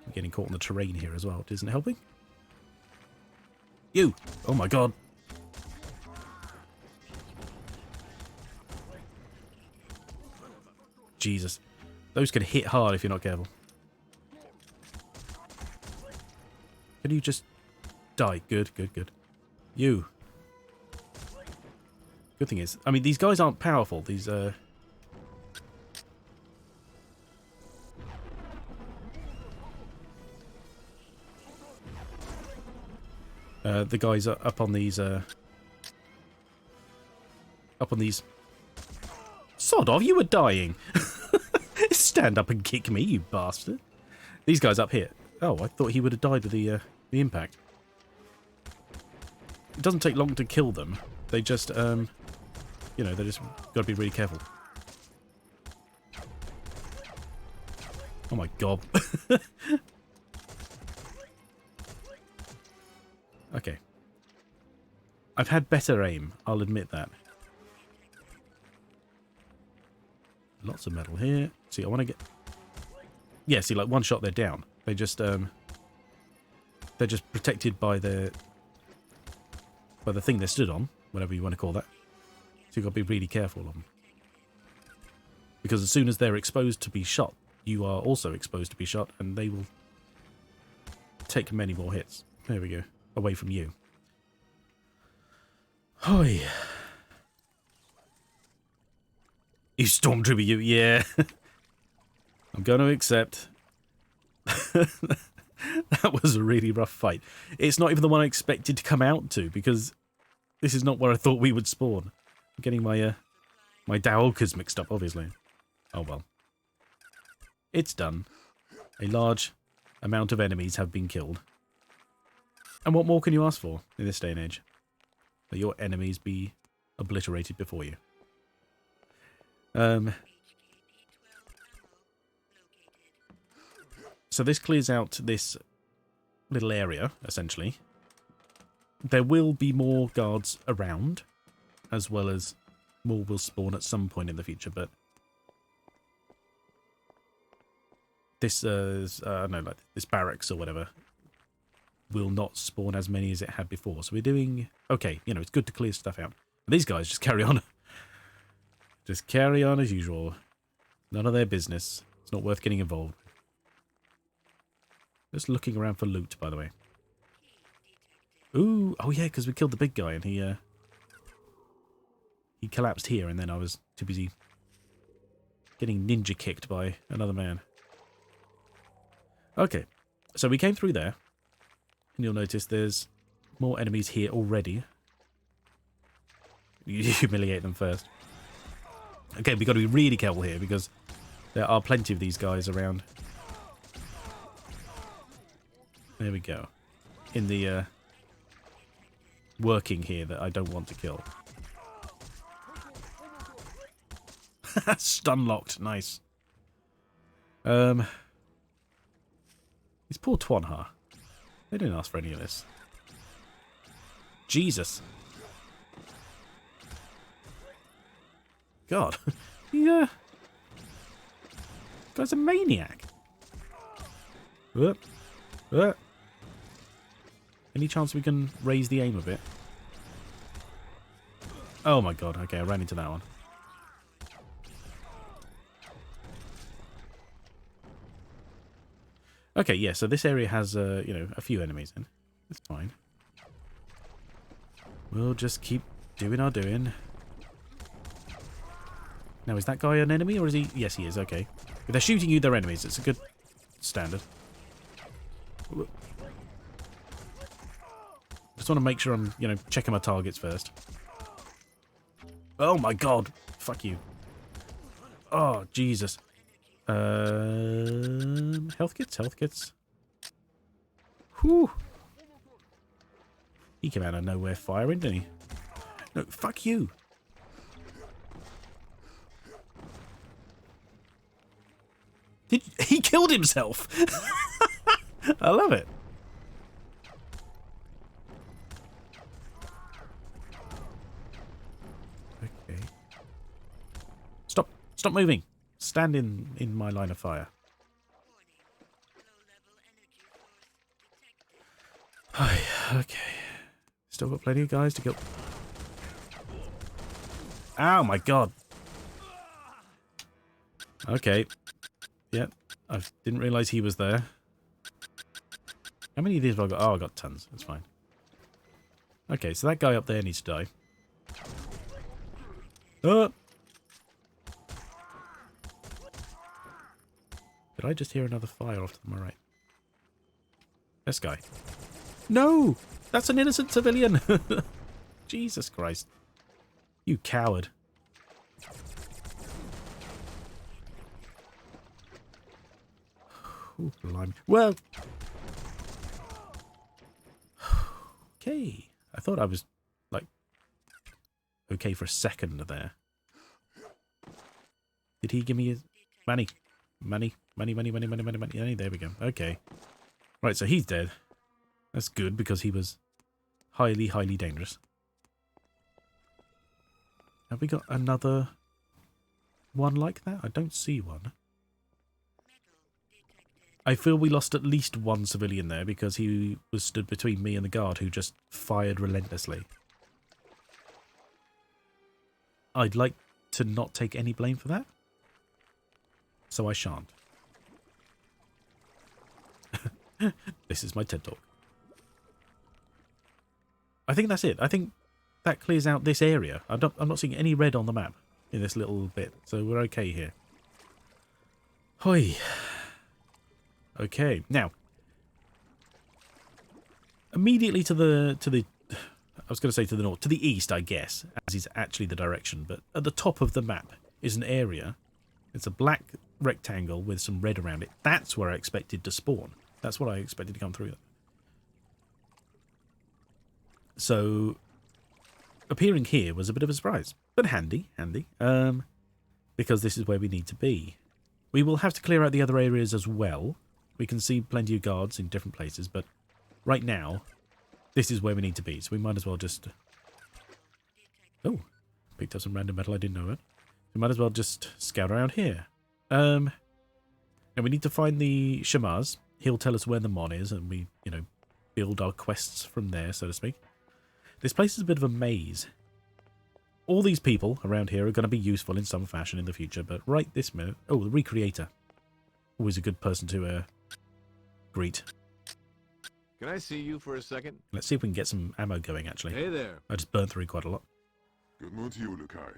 Speaker 1: I'm getting caught in the terrain here as well. Isn't it helping? You! Oh my god. Jesus. Those can hit hard if you're not careful. Can you just die? Good. You. Good thing is, I mean, these guys aren't powerful. These, The guys are up on these... Sod off, you were dying! Stand up and kick me, you bastard. These guys up here. Oh, I thought he would have died with the impact. It doesn't take long to kill them. They just, you know, they just got to be really careful. Oh my god. Okay. I've had better aim, I'll admit that. Lots of metal here. See, I want to get... Yeah, see, like, one shot, they're down. They just, they're just protected by the thing they stood on, whatever you want to call that. So you've got to be really careful of them. Because as soon as they're exposed to be shot, you are also exposed to be shot, and they will take many more hits. There we go. Away from you. Hoi. You stormtrooper, you, yeah. I'm going to accept. That was a really rough fight. It's not even the one I expected to come out to, because this is not where I thought we would spawn. I'm getting my my Daolkas mixed up, obviously. Oh well. It's done. A large amount of enemies have been killed. And what more can you ask for in this day and age? That your enemies be obliterated before you. So this clears out this little area, essentially. There will be more guards around, as well as more will spawn at some point in the future, but this, I don't know, like this barracks or whatever, will not spawn as many as it had before. So we're doing okay. You know, it's good to clear stuff out. And these guys just carry on. Just carry on as usual. None of their business. It's not worth getting involved. Just looking around for loot, by the way. Ooh, oh yeah, because we killed the big guy and he collapsed here, and then I was too busy getting ninja kicked by another man. Okay, so we came through there, and you'll notice there's more enemies here already. You humiliate them first. Okay, we've got to be really careful here, because there are plenty of these guys around. There we go. In the working here that I don't want to kill. Stun locked, nice. These poor Twanha. They didn't ask for any of this. Jesus. God. Yeah. Guy's a maniac. Any chance we can raise the aim a bit? Oh my god, okay, I ran into that one. Okay, yeah, so this area has, you know, a few enemies in. That's fine. We'll just keep doing our doing. Now, is that guy an enemy, or is he... Yes, he is, okay. If they're shooting you, they're enemies. It's a good standard. Just want to make sure I'm, you know, checking my targets first. Oh my god! Fuck you. Oh, Jesus. Health kits, health kits. Whew. He came out of nowhere firing, didn't he? No, fuck you. He killed himself. I love it. Okay. Stop moving. Stand in my line of fire. Okay. Still got plenty of guys to kill. Ow, my god. Okay. Yeah, I didn't realise he was there. How many of these have I got? Oh, I got tons. That's fine. Okay, so that guy up there needs to die. Oh! Did I just hear another fire off to my right? This guy. No! That's an innocent civilian! Jesus Christ. You coward. Ooh, blimey. Well... Okay. I thought I was, like, okay for a second there. Did he give me his... Money. Money. Money, money, money, money, money, money. Money. There we go. Okay. Right, so he's dead. That's good, because he was highly, highly dangerous. Have we got another one like that? I don't see one. I feel we lost at least one civilian there because he was stood between me and the guard who just fired relentlessly. I'd like to not take any blame for that, so I shan't. This is my TED Talk. I think that's it. I think that clears out this area. I'm not seeing any red on the map in this little bit, so we're okay here. Hoi. Okay, now immediately to the I was going to say to the north, to the east, I guess, as is actually the direction, but at the top of the map is an area. It's a black rectangle with some red around it. That's where I expected to spawn. That's what I expected to come through. So appearing here was a bit of a surprise, but handy, because this is where we need to be. We will have to clear out the other areas as well. We can see plenty of guards in different places, but right now, this is where we need to be. So we might as well just... Oh, picked up some random metal I didn't know it. We might as well just scout around here. Now we need to find the Shamaz. He'll tell us where the Mon is, and we, you know, build our quests from there, so to speak. This place is a bit of a maze. All these people around here are going to be useful in some fashion in the future, but right this minute... Oh, the Recreator. Always a good person to greet.
Speaker 3: Can I see you for a second?
Speaker 1: Let's see if we can get some ammo going, actually.
Speaker 3: Hey there.
Speaker 1: I just burnt through quite a lot.
Speaker 2: Good mood to you, Lukai.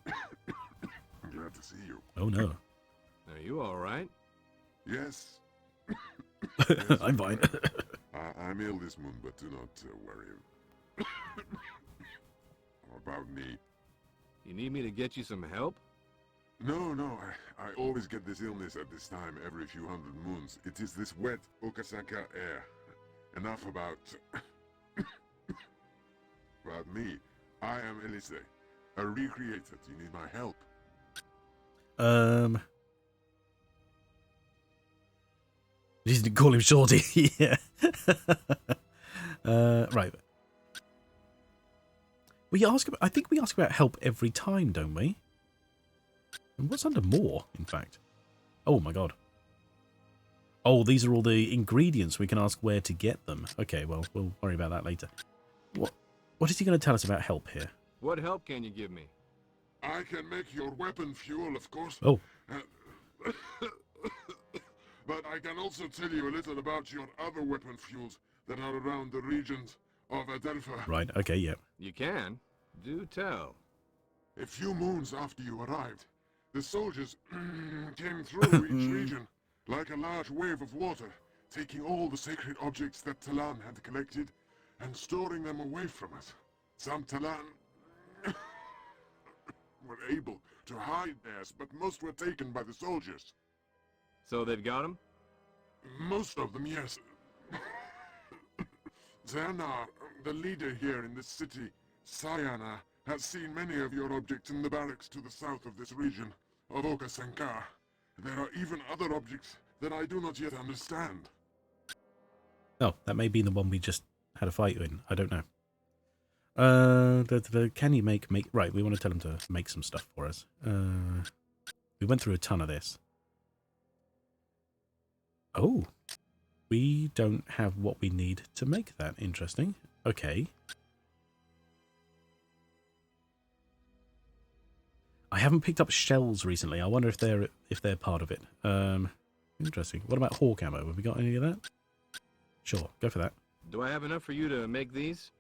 Speaker 2: I'm glad to see you.
Speaker 1: Oh, no.
Speaker 3: Are you all right?
Speaker 2: Yes.
Speaker 1: I'm fine.
Speaker 2: I'm ill this moon, but do not worry. About me.
Speaker 3: You need me to get you some help?
Speaker 2: No, I always get this illness at this time every few hundred moons. It is this wet Okasaka air. Enough about... about me. I am Elise, a recreator. Do you need my help?
Speaker 1: You didn't call him Shorty. Yeah. Right. We ask about, I think we ask about help every time, don't we? And what's under more, in fact? Oh my god. Oh, these are all the ingredients. We can ask where to get them. Okay, well, we'll worry about that later. What is he going to tell us about help here?
Speaker 3: What help can you give me?
Speaker 2: I can make your weapon fuel, of course.
Speaker 1: Oh.
Speaker 2: But I can also tell you a little about your other weapon fuels that are around the regions of Adelpha.
Speaker 1: Right, okay, yeah.
Speaker 3: You can? Do tell.
Speaker 2: A few moons after you arrived, the soldiers came through each region like a large wave of water, taking all the sacred objects that Talan had collected and storing them away from us. Some Talan were able to hide theirs, but most were taken by the soldiers.
Speaker 3: So they've got him?
Speaker 2: Most of them, yes. Zernar, the leader here in this city, Sayana, has seen many of your objects in the barracks to the south of this region of Okasankar. There are even other objects that I do not yet understand.
Speaker 1: Oh, that may be the one we just had a fight in. I don't know. Can you make... Right, we want to tell him to make some stuff for us. We went through a ton of this. Oh. We don't have what we need to make that. Interesting. Okay. I haven't picked up shells recently. I wonder if they're part of it. Interesting. What about hawk ammo? Have we got any of that? Sure, go for that.
Speaker 3: Do I have enough for you to make these?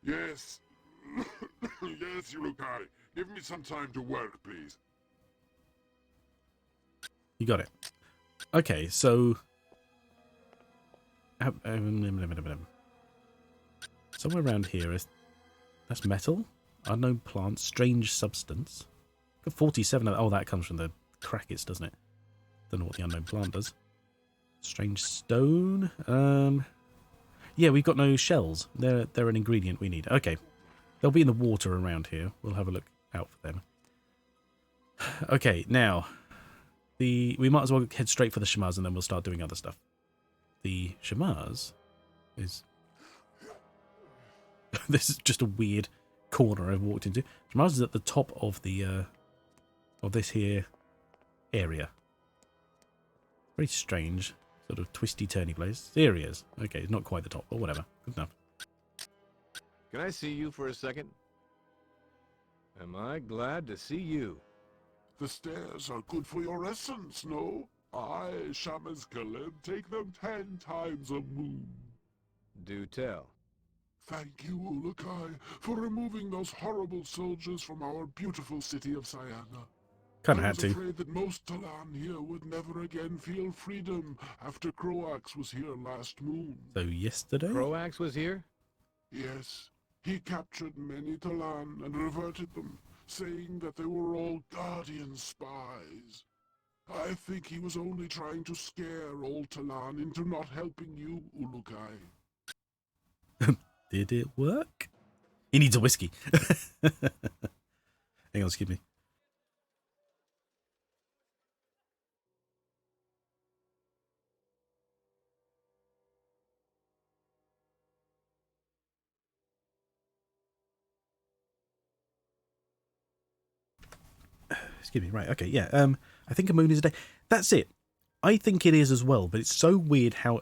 Speaker 2: Yes. Yes, Yurukai. Give me some time to work, please.
Speaker 1: You got it. Okay, so Somewhere around here is... That's metal? Unknown plant, strange substance. Got 47 of... Oh, that comes from the crackets, doesn't it? Don't know what the unknown plant does. Strange stone. Yeah, we've got no shells. They're an ingredient we need. Okay. They'll be in the water around here. We'll have a look out for them. Okay, now... We might as well head straight for the Shamars and then we'll start doing other stuff. The Shamars is... This is just a weird corner I've walked into. Shamars is at the top of the of this here area. Very strange, sort of twisty-turny place. Here he is. Okay, it's not quite the top, but whatever. Good enough.
Speaker 3: Can I see you for a second? Am I glad to see you?
Speaker 2: The stairs are good for your essence, no? I, Shamas Kaleb, take them 10 times a moon.
Speaker 3: Do tell.
Speaker 2: Thank you, Ulukai, for removing those horrible soldiers from our beautiful city of Sayana.
Speaker 1: Kind of
Speaker 2: I
Speaker 1: had
Speaker 2: was
Speaker 1: to.
Speaker 2: afraid that most Talan here would never again feel freedom after Croax was here last moon.
Speaker 1: So yesterday?
Speaker 3: Croax was here?
Speaker 2: Yes, he captured many Talan and reverted them, saying that they were all Guardian spies. I think he was only trying to scare old Talan into not helping you, Ulukai.
Speaker 1: Did it work? He needs a whiskey. Hang on, excuse me. Excuse me, right, okay, yeah. I think a moon is a day. That's it. I think it is as well, but it's so weird how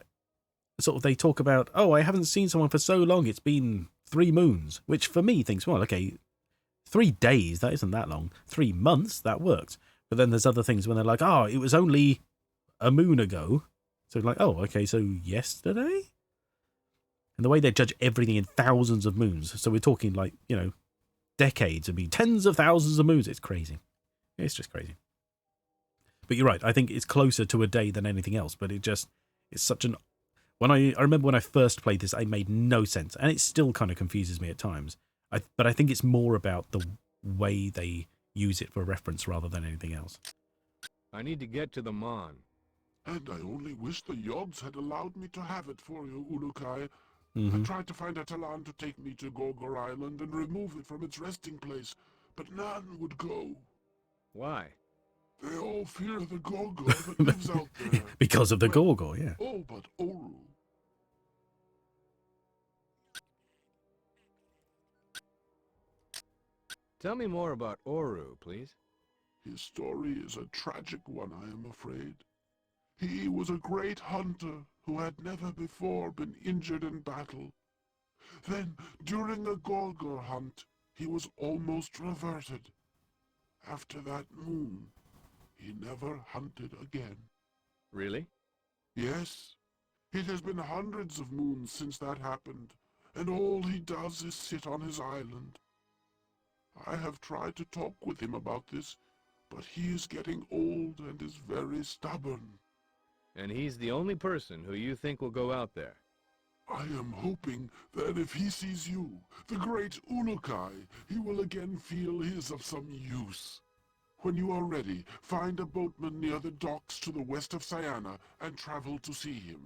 Speaker 1: sort of they talk about, oh, I haven't seen someone for so long, it's been 3 moons, which for me thinks, well, okay, 3 days, that isn't that long. 3 months, that works. But then there's other things when they're like, oh, it was only a moon ago. So like, oh, okay, so yesterday? And the way they judge everything in thousands of moons, so we're talking like, you know, decades, I mean, tens of thousands of moons, it's crazy. It's just crazy. But you're right, I think it's closer to a day than anything else, but it's such an... I remember when I first played this, it made no sense, and it still kind of confuses me at times. But I think it's more about the way they use it for reference rather than anything else.
Speaker 3: I need to get to the Mon.
Speaker 2: And I only wish the Yods had allowed me to have it for you, Ulukai.
Speaker 1: Mm-hmm.
Speaker 2: I tried to find a Talan to take me to Gorgor Island and remove it from its resting place, but none would go.
Speaker 3: Why?
Speaker 2: They all fear the Gorgor that lives out there.
Speaker 1: Because of the Gorgor, yeah.
Speaker 2: Oh, but Oru.
Speaker 3: Tell me more about Oru, please.
Speaker 2: His story is a tragic one, I am afraid. He was a great hunter who had never before been injured in battle. Then, during a Gorgor hunt, he was almost reverted. After that moon, he never hunted again.
Speaker 3: Really?
Speaker 2: Yes. It has been hundreds of moons since that happened, and all he does is sit on his island. I have tried to talk with him about this, but he is getting old and is very stubborn.
Speaker 3: And he's the only person who you think will go out there?
Speaker 2: I am hoping that if he sees you, the great Ulukai, he will again feel he is of some use. When you are ready, find a boatman near the docks to the west of Sayana and travel to see him.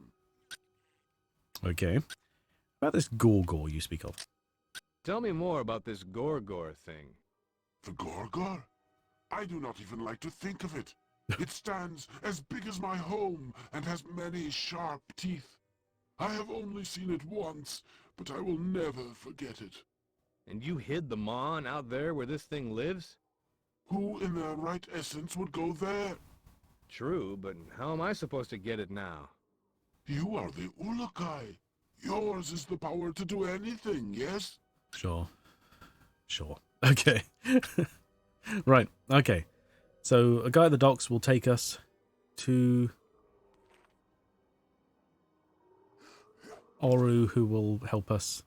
Speaker 1: Okay. About this Gorgor you speak of.
Speaker 3: Tell me more about this Gorgor thing.
Speaker 2: The Gorgor? I do not even like to think of it. It stands as big as my home and has many sharp teeth. I have only seen it once, but I will never forget it.
Speaker 3: And you hid the Mon out there where this thing lives?
Speaker 2: Who in their right essence would go there?
Speaker 3: True, but how am I supposed to get it now?
Speaker 2: You are the Ulukai. Yours is the power to do anything, yes?
Speaker 1: Sure. Okay. Right, okay. So a guy at the docks will take us to Oru, who will help us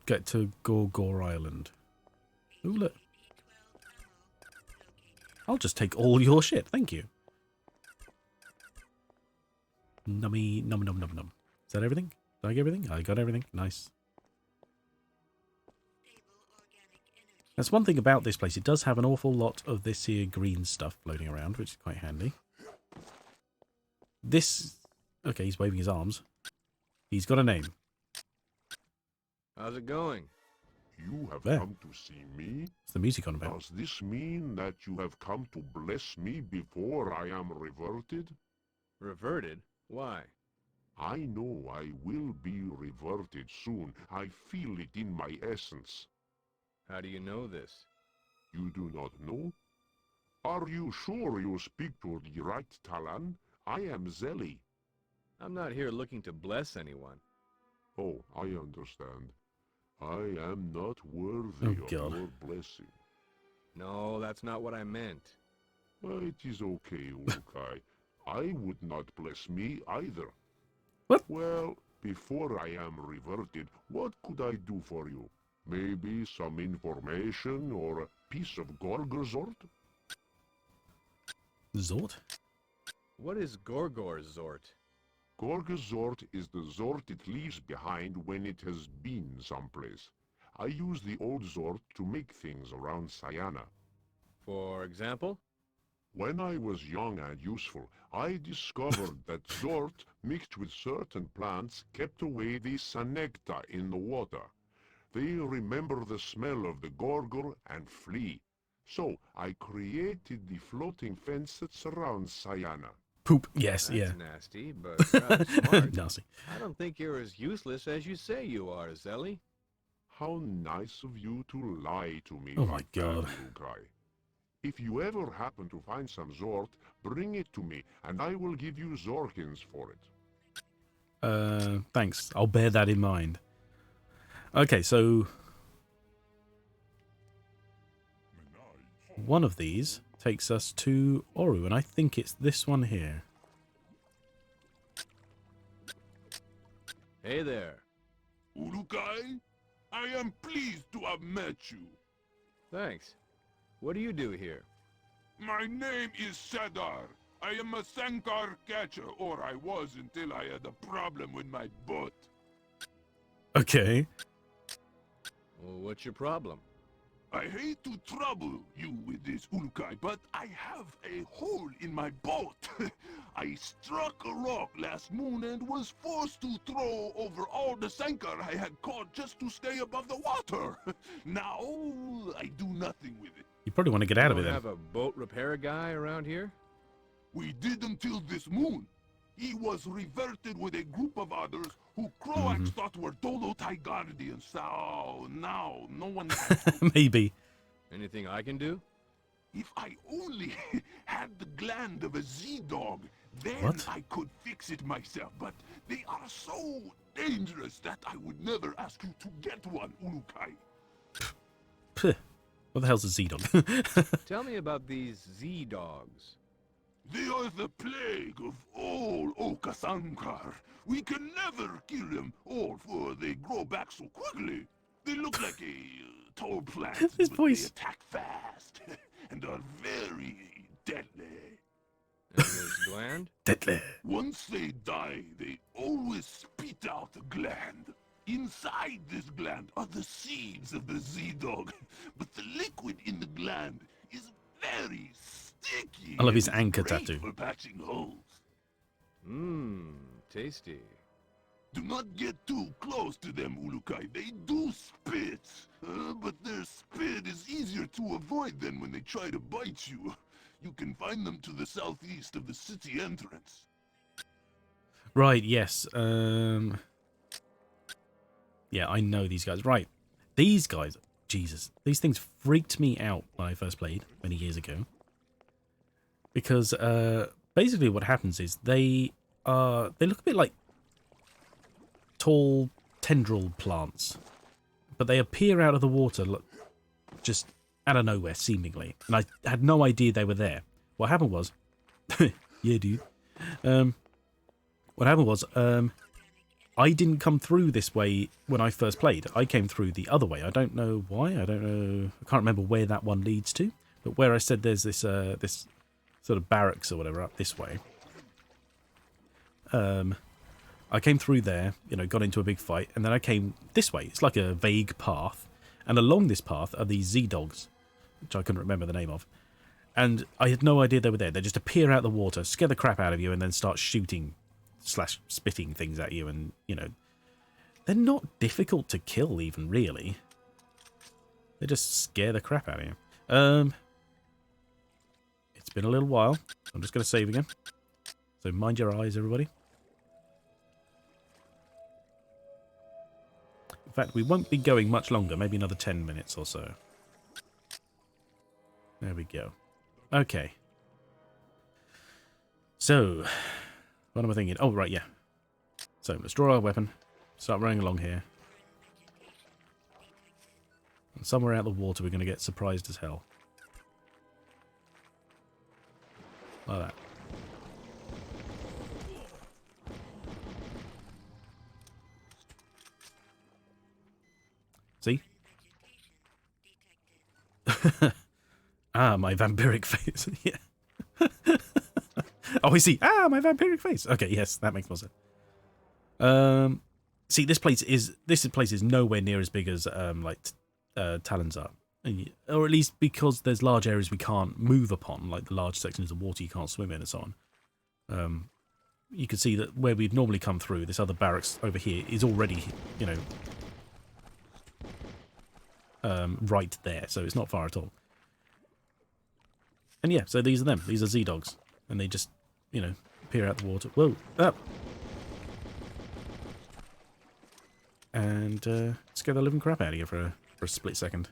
Speaker 1: get to Gorgor Island. Ooh, look. I'll just take all your shit, thank you. Nummy, num, num, num, num. Is that everything? Did I get everything? I got everything. Nice. That's one thing about this place. It does have an awful lot of this here green stuff floating around, which is quite handy. This... Okay, he's waving his arms. He's got a name.
Speaker 3: How's it going?
Speaker 2: You have
Speaker 1: There.
Speaker 2: come to see me?
Speaker 1: What's the music on about?
Speaker 2: Does this mean that you have come to bless me before I am reverted?
Speaker 3: Reverted? Why?
Speaker 2: I know I will be reverted soon. I feel it in my essence.
Speaker 3: How do you know this?
Speaker 2: You do not know? Are you sure you speak to the right Talan? I am Zeli.
Speaker 3: I'm not here looking to bless anyone.
Speaker 2: Oh, I understand. I am not worthy
Speaker 1: Oh,
Speaker 2: of
Speaker 1: God.
Speaker 2: your blessing.
Speaker 3: No, that's not what I meant.
Speaker 2: It is okay, Ulukai. I would not bless me either.
Speaker 1: What?
Speaker 2: Well, before I am reverted, what could I do for you? Maybe some information or a piece of Gorgazort?
Speaker 1: Zort?
Speaker 3: What is Gorgor's Zort?
Speaker 2: Gorgazort is the Zort it leaves behind when it has been someplace. I use the old Zort to make things around Sayana.
Speaker 3: For example?
Speaker 2: When I was young and useful, I discovered that Zort, mixed with certain plants, kept away the Sanecta in the water. They remember the smell of the Gorgor and flee. So I created the floating fence that surrounds Sayana.
Speaker 1: Poop. Yes,
Speaker 3: That's
Speaker 1: yeah.
Speaker 3: nasty, but rather smart.
Speaker 1: Nasty.
Speaker 3: I don't think you're as useless as you say you are, Zelly.
Speaker 2: How nice of you to lie to me,
Speaker 1: Oh my God.
Speaker 2: Lukai. If you ever happen to find some Zort, bring it to me, and I will give you Zorkins for it.
Speaker 1: Thanks. I'll bear that in mind. Okay, so... one of these takes us to Oru, and I think it's this one here.
Speaker 3: Hey there.
Speaker 7: Urukai, I am pleased to have met you.
Speaker 3: Thanks. What do you do here?
Speaker 7: My name is Sadar. I am a Sankar catcher, or I was until I had a problem with my boat.
Speaker 1: Okay.
Speaker 3: Well, what's your problem?
Speaker 7: I hate to trouble you with this, Urukai, but I have a hole in my boat. I struck a rock last moon and was forced to throw over all the Sankar I had caught just to stay above the water. Now, I do nothing with it.
Speaker 1: You probably want to get out of it
Speaker 3: You
Speaker 1: then.
Speaker 3: have a boat repair guy around here?
Speaker 7: We did until this moon. He was reverted with a group of others who Croats thought were Dolotai guardians. So now no one can.
Speaker 1: Maybe.
Speaker 3: Anything I can do?
Speaker 7: If I only had the gland of a Z-dog, then
Speaker 1: What?
Speaker 7: I could fix it myself. But they are so dangerous that I would never ask you to get one, Urukai.
Speaker 1: Puh. What the hell's a Z-Dog?
Speaker 3: Tell me about these Z-dogs.
Speaker 7: They are the plague of all Okasankar. We can never kill them all, for they grow back so quickly. They look like a tall plant,
Speaker 1: His
Speaker 7: but
Speaker 1: voice.
Speaker 7: they attack fast and are very deadly.
Speaker 3: And this gland?
Speaker 1: Deadly.
Speaker 7: Once they die, they always spit out a gland. Inside this gland are the seeds of the Z-dog, but the liquid in the gland is very sticky.
Speaker 1: I love his
Speaker 7: and
Speaker 1: anchor
Speaker 7: great
Speaker 1: tattoo.
Speaker 7: for patching holes.
Speaker 3: Mmm, tasty.
Speaker 7: Do not get too close to them, Ulukai. They do spit, but their spit is easier to avoid than when they try to bite you. You can find them to the southeast of the city entrance.
Speaker 1: Right, yes. Yeah, I know these guys. Right. These guys, Jesus. These things freaked me out when I first played many years ago. Because basically what happens is they look a bit like tall tendril plants. But they appear out of the water just out of nowhere, seemingly. And I had no idea they were there. What happened was... yeah, dude. What happened was... I didn't come through this way when I first played. I came through the other way. I don't know why. I don't know. I can't remember where that one leads to. But where I said there's this this sort of barracks or whatever up this way. I came through there, you know, got into a big fight, and then I came this way. It's like a vague path, and along this path are these Z-Dogs, which I couldn't remember the name of. And I had no idea they were there. They just appear out of the water, scare the crap out of you, and then start shooting / spitting things at you. And, you know, they're not difficult to kill even, really. They just scare the crap out of you. It's been a little while. I'm just going to save again. So mind your eyes, everybody. In fact, we won't be going much longer. Maybe another 10 minutes or so. There we go. Okay. So, what am I thinking? Oh, right, yeah. So, let's draw our weapon. Start running along here. And somewhere out of the water, we're going to get surprised as hell. Like that. See? Ah, my vampiric face. Yeah. Oh, I see. Ah, my vampiric face. Okay, yes, that makes more sense. See, this place is nowhere near as big as Talons are, or at least because there's large areas we can't move upon, like the large sections of water you can't swim in and so on. You can see that where we'd normally come through, this other barracks over here is already, you know, right there, so it's not far at all. And yeah, so these are them. These are Z-Dogs. And they just, you know, appear out the water. Whoa! Up! And scare the living crap out of you for a split second.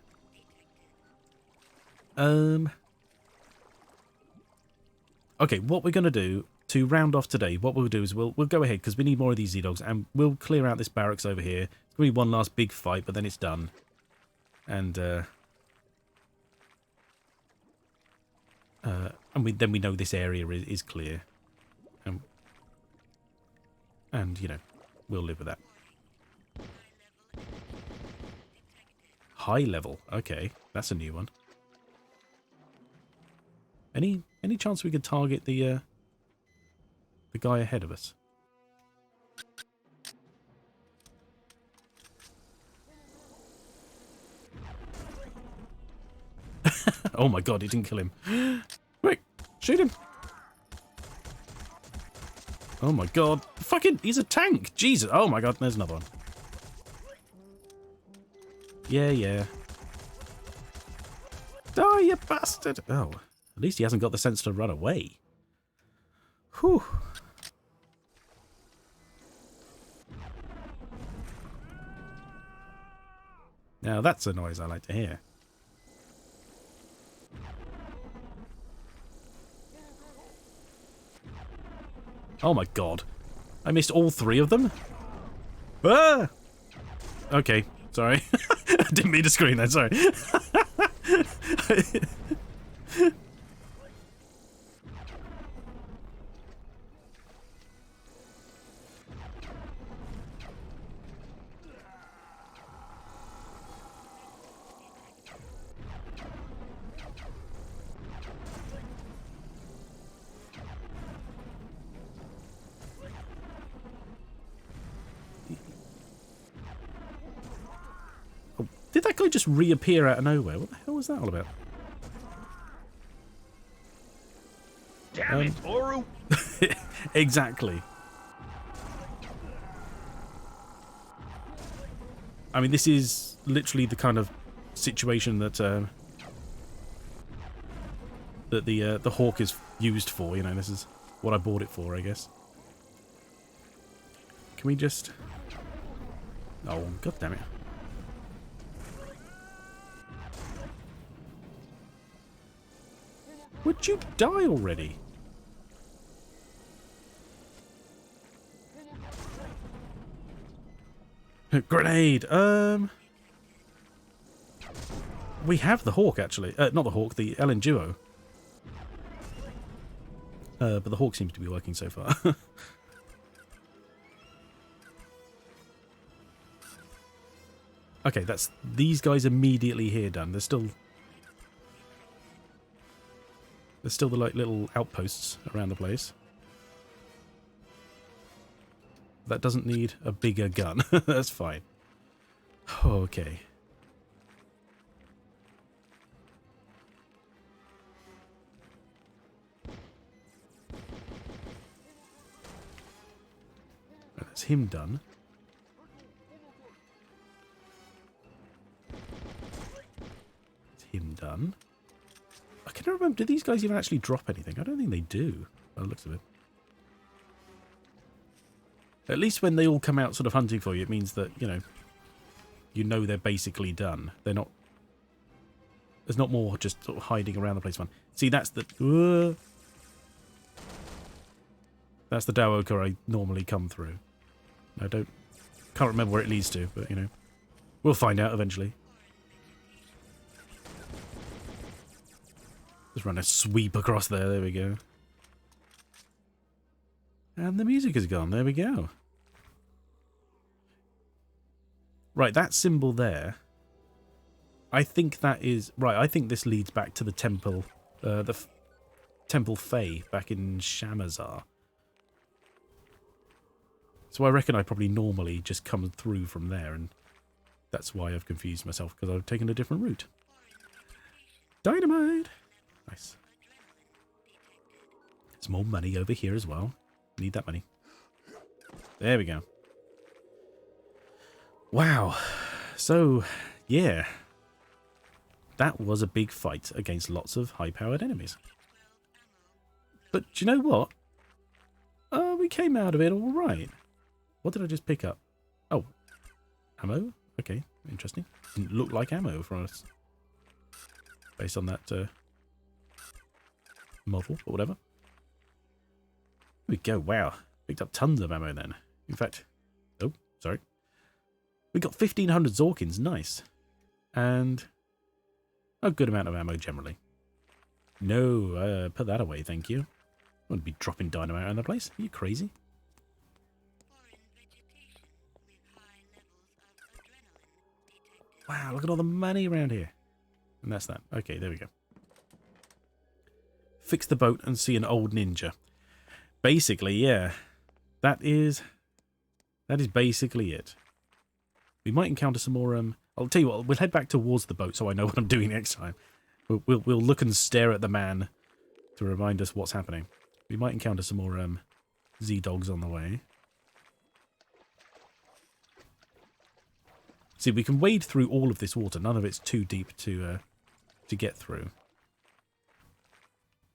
Speaker 1: Okay, what we're going to do to round off today, what we'll do is we'll go ahead, because we need more of these Z-Dogs, and we'll clear out this barracks over here. It's going to be one last big fight, but then it's done. And then we know this area is clear. And, you know, we'll live with that. High level. Okay, that's a new one. Any chance we could target the guy ahead of us? Oh my god, it didn't kill him. Quick, shoot him. Oh my god. Fucking, he's a tank. Jesus. Oh my god, there's another one. Yeah, yeah. Die, you bastard. Oh, at least he hasn't got the sense to run away. Whew. Now that's a noise I like to hear. Oh my god. I missed all three of them? Ah! Okay, sorry. I didn't mean to scream that, sorry. Did that guy just reappear out of nowhere? What the hell was that all about?
Speaker 7: Damn it, Oru!
Speaker 1: Exactly. I mean, this is literally the kind of situation that the hawk is used for. You know, this is what I bought it for, I guess. Can we just... Oh, god damn it. Would you die already? Grenade! We have the hawk, actually. Not the hawk, the Ellen Duo. But the hawk seems to be working so far. Okay, that's these guys immediately here done. There's still the like little outposts around the place. That doesn't need a bigger gun. That's fine. Okay. That's him done. That's him done. I can't remember, do these guys even actually drop anything? I don't think they do, by the looks of it. At least when they all come out sort of hunting for you, it means that, you know they're basically done. They're not... There's not more just sort of hiding around the place one. See, that's the... That's the Dawoka I normally come through. I can't remember where it leads to, but, we'll find out eventually. Just run a sweep across there we go. And the music is gone, there we go. Right, that symbol there, I think that is... Right, I think this leads back to the temple, Temple Fae back in Shamazar. So I reckon I probably normally just come through from there, and that's why I've confused myself, because I've taken a different route. Dynamite! Nice. Some more money over here as well. Need that money. There we go. Wow. So, yeah. That was a big fight against lots of high-powered enemies. But do you know what? We came out of it all right. What did I just pick up? Oh, ammo? Okay, interesting. Didn't look like ammo for us. Based on that model, or whatever. Here we go, wow. Picked up tons of ammo then. In fact, oh, sorry. We got 1,500 Zorkins, nice. And a good amount of ammo generally. No, put that away, thank you. I wouldn't be dropping dynamite around the place. Are you crazy? Wow, look at all the money around here. And that's that. Okay, there we go. Fix the boat and see an old ninja. Basically, yeah. That is basically it. We might encounter some more... I'll tell you what, we'll head back towards the boat so I know what I'm doing next time. We'll look and stare at the man to remind us what's happening. We might encounter some more Z-dogs on the way. See, we can wade through all of this water. None of it's too deep to get through.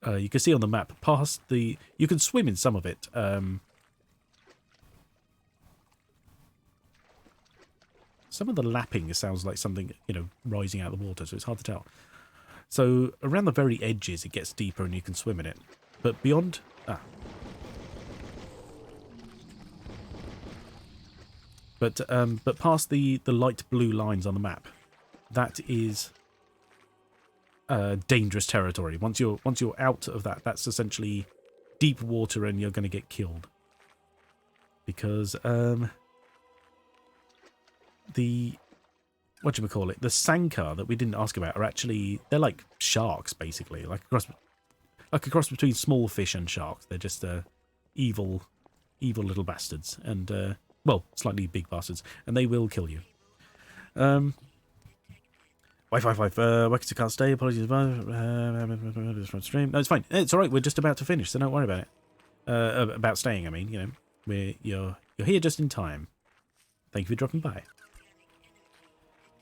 Speaker 1: You can see on the map, past the... You can swim in some of it. Some of the lapping sounds like something, rising out of the water, so it's hard to tell. So, around the very edges, it gets deeper and you can swim in it. But beyond... But past the light blue lines on the map, that is dangerous territory. Once you're out of that, that's essentially deep water and you're going to get killed. Because the whatchamacallit, the Sankar that we didn't ask about are actually, they're like sharks basically, like a cross between small fish and sharks. They're just evil little bastards, and well, slightly big bastards, and they will kill you. Wi-Fi 5, working so can't stay, apologies, stream. No, it's fine, it's alright, we're just about to finish, so don't worry about it. About staying, I mean, you're here just in time. Thank you for dropping by.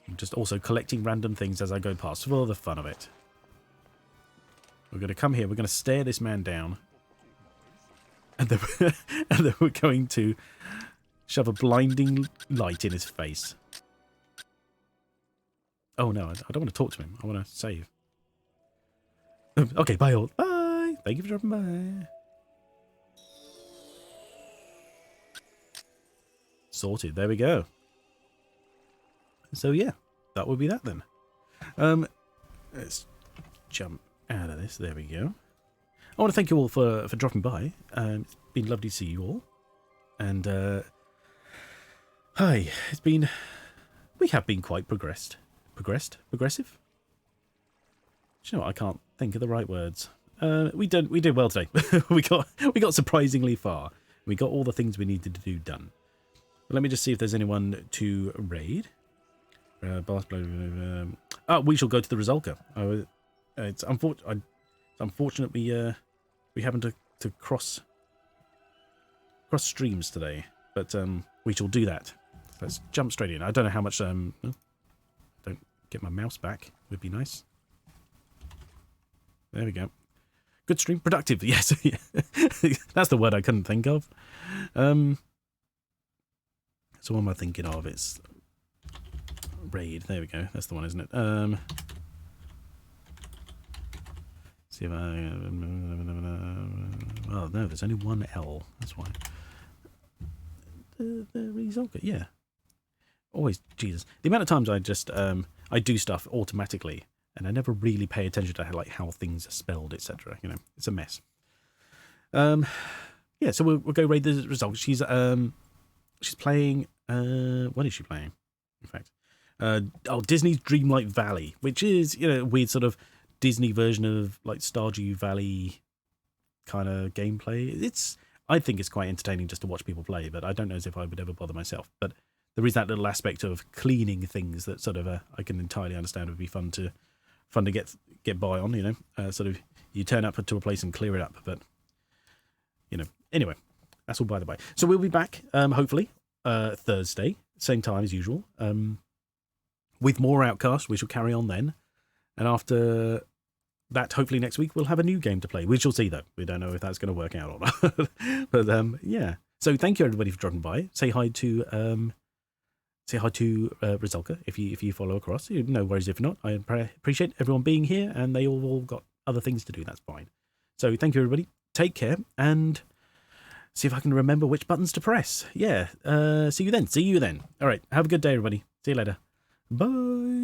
Speaker 1: I'm just also collecting random things as I go past, for the fun of it. We're going to come here, we're going to stare this man down, and then we're going to shove a blinding light in his face. Oh no, I don't want to talk to him. I want to save. Okay, bye all. Bye! Thank you for dropping by. Sorted, there we go. So yeah, that would be that then. Let's jump out of this. There we go. I want to thank you all for dropping by. It's been lovely to see you all. And hi, we have been quite progressive. Do you know what? I can't think of the right words. We did well today. we got surprisingly far. We got all the things we needed to do done. But let me just see if there's anyone to raid. We shall go to the Rizalka. It's unfortunate we happen to cross streams today, but we shall do that. Let's jump straight in. I don't know how much. Don't get my mouse back. Would be nice. There we go. Good stream, productive. Yes, that's the word I couldn't think of. So what am I thinking of? It's raid. There we go. That's the one, isn't it? See if I. Oh no, there's only one L. That's why. The Rizalka, yeah. Always, Jesus. The amount of times I just I do stuff automatically, and I never really pay attention to how things are spelled, etc. You know, it's a mess. Yeah. So we'll go raid the Rizalka. She's playing. What is she playing? In fact, Disney's Dreamlight Valley, which is, you know, a weird sort of Disney version of like Stardew Valley kind of gameplay. I think it's quite entertaining just to watch people play, but I don't know as if I would ever bother myself. But there is that little aspect of cleaning things that sort of I can entirely understand would be fun to get by on. You know, sort of you turn up to a place and clear it up. But you know, anyway, that's all by the way. So we'll be back hopefully Thursday, same time as usual, with more Outcast. We shall carry on then, and after that, hopefully next week we'll have a new game to play. We shall see though. We don't know if that's going to work out or not. But yeah. So thank you everybody for dropping by. Say hi to Rizalka if you follow across. No worries if not. I appreciate everyone being here, and they all got other things to do. That's fine. So thank you everybody. Take care, and see if I can remember which buttons to press. Yeah. See you then. All right. Have a good day, everybody. See you later. Bye.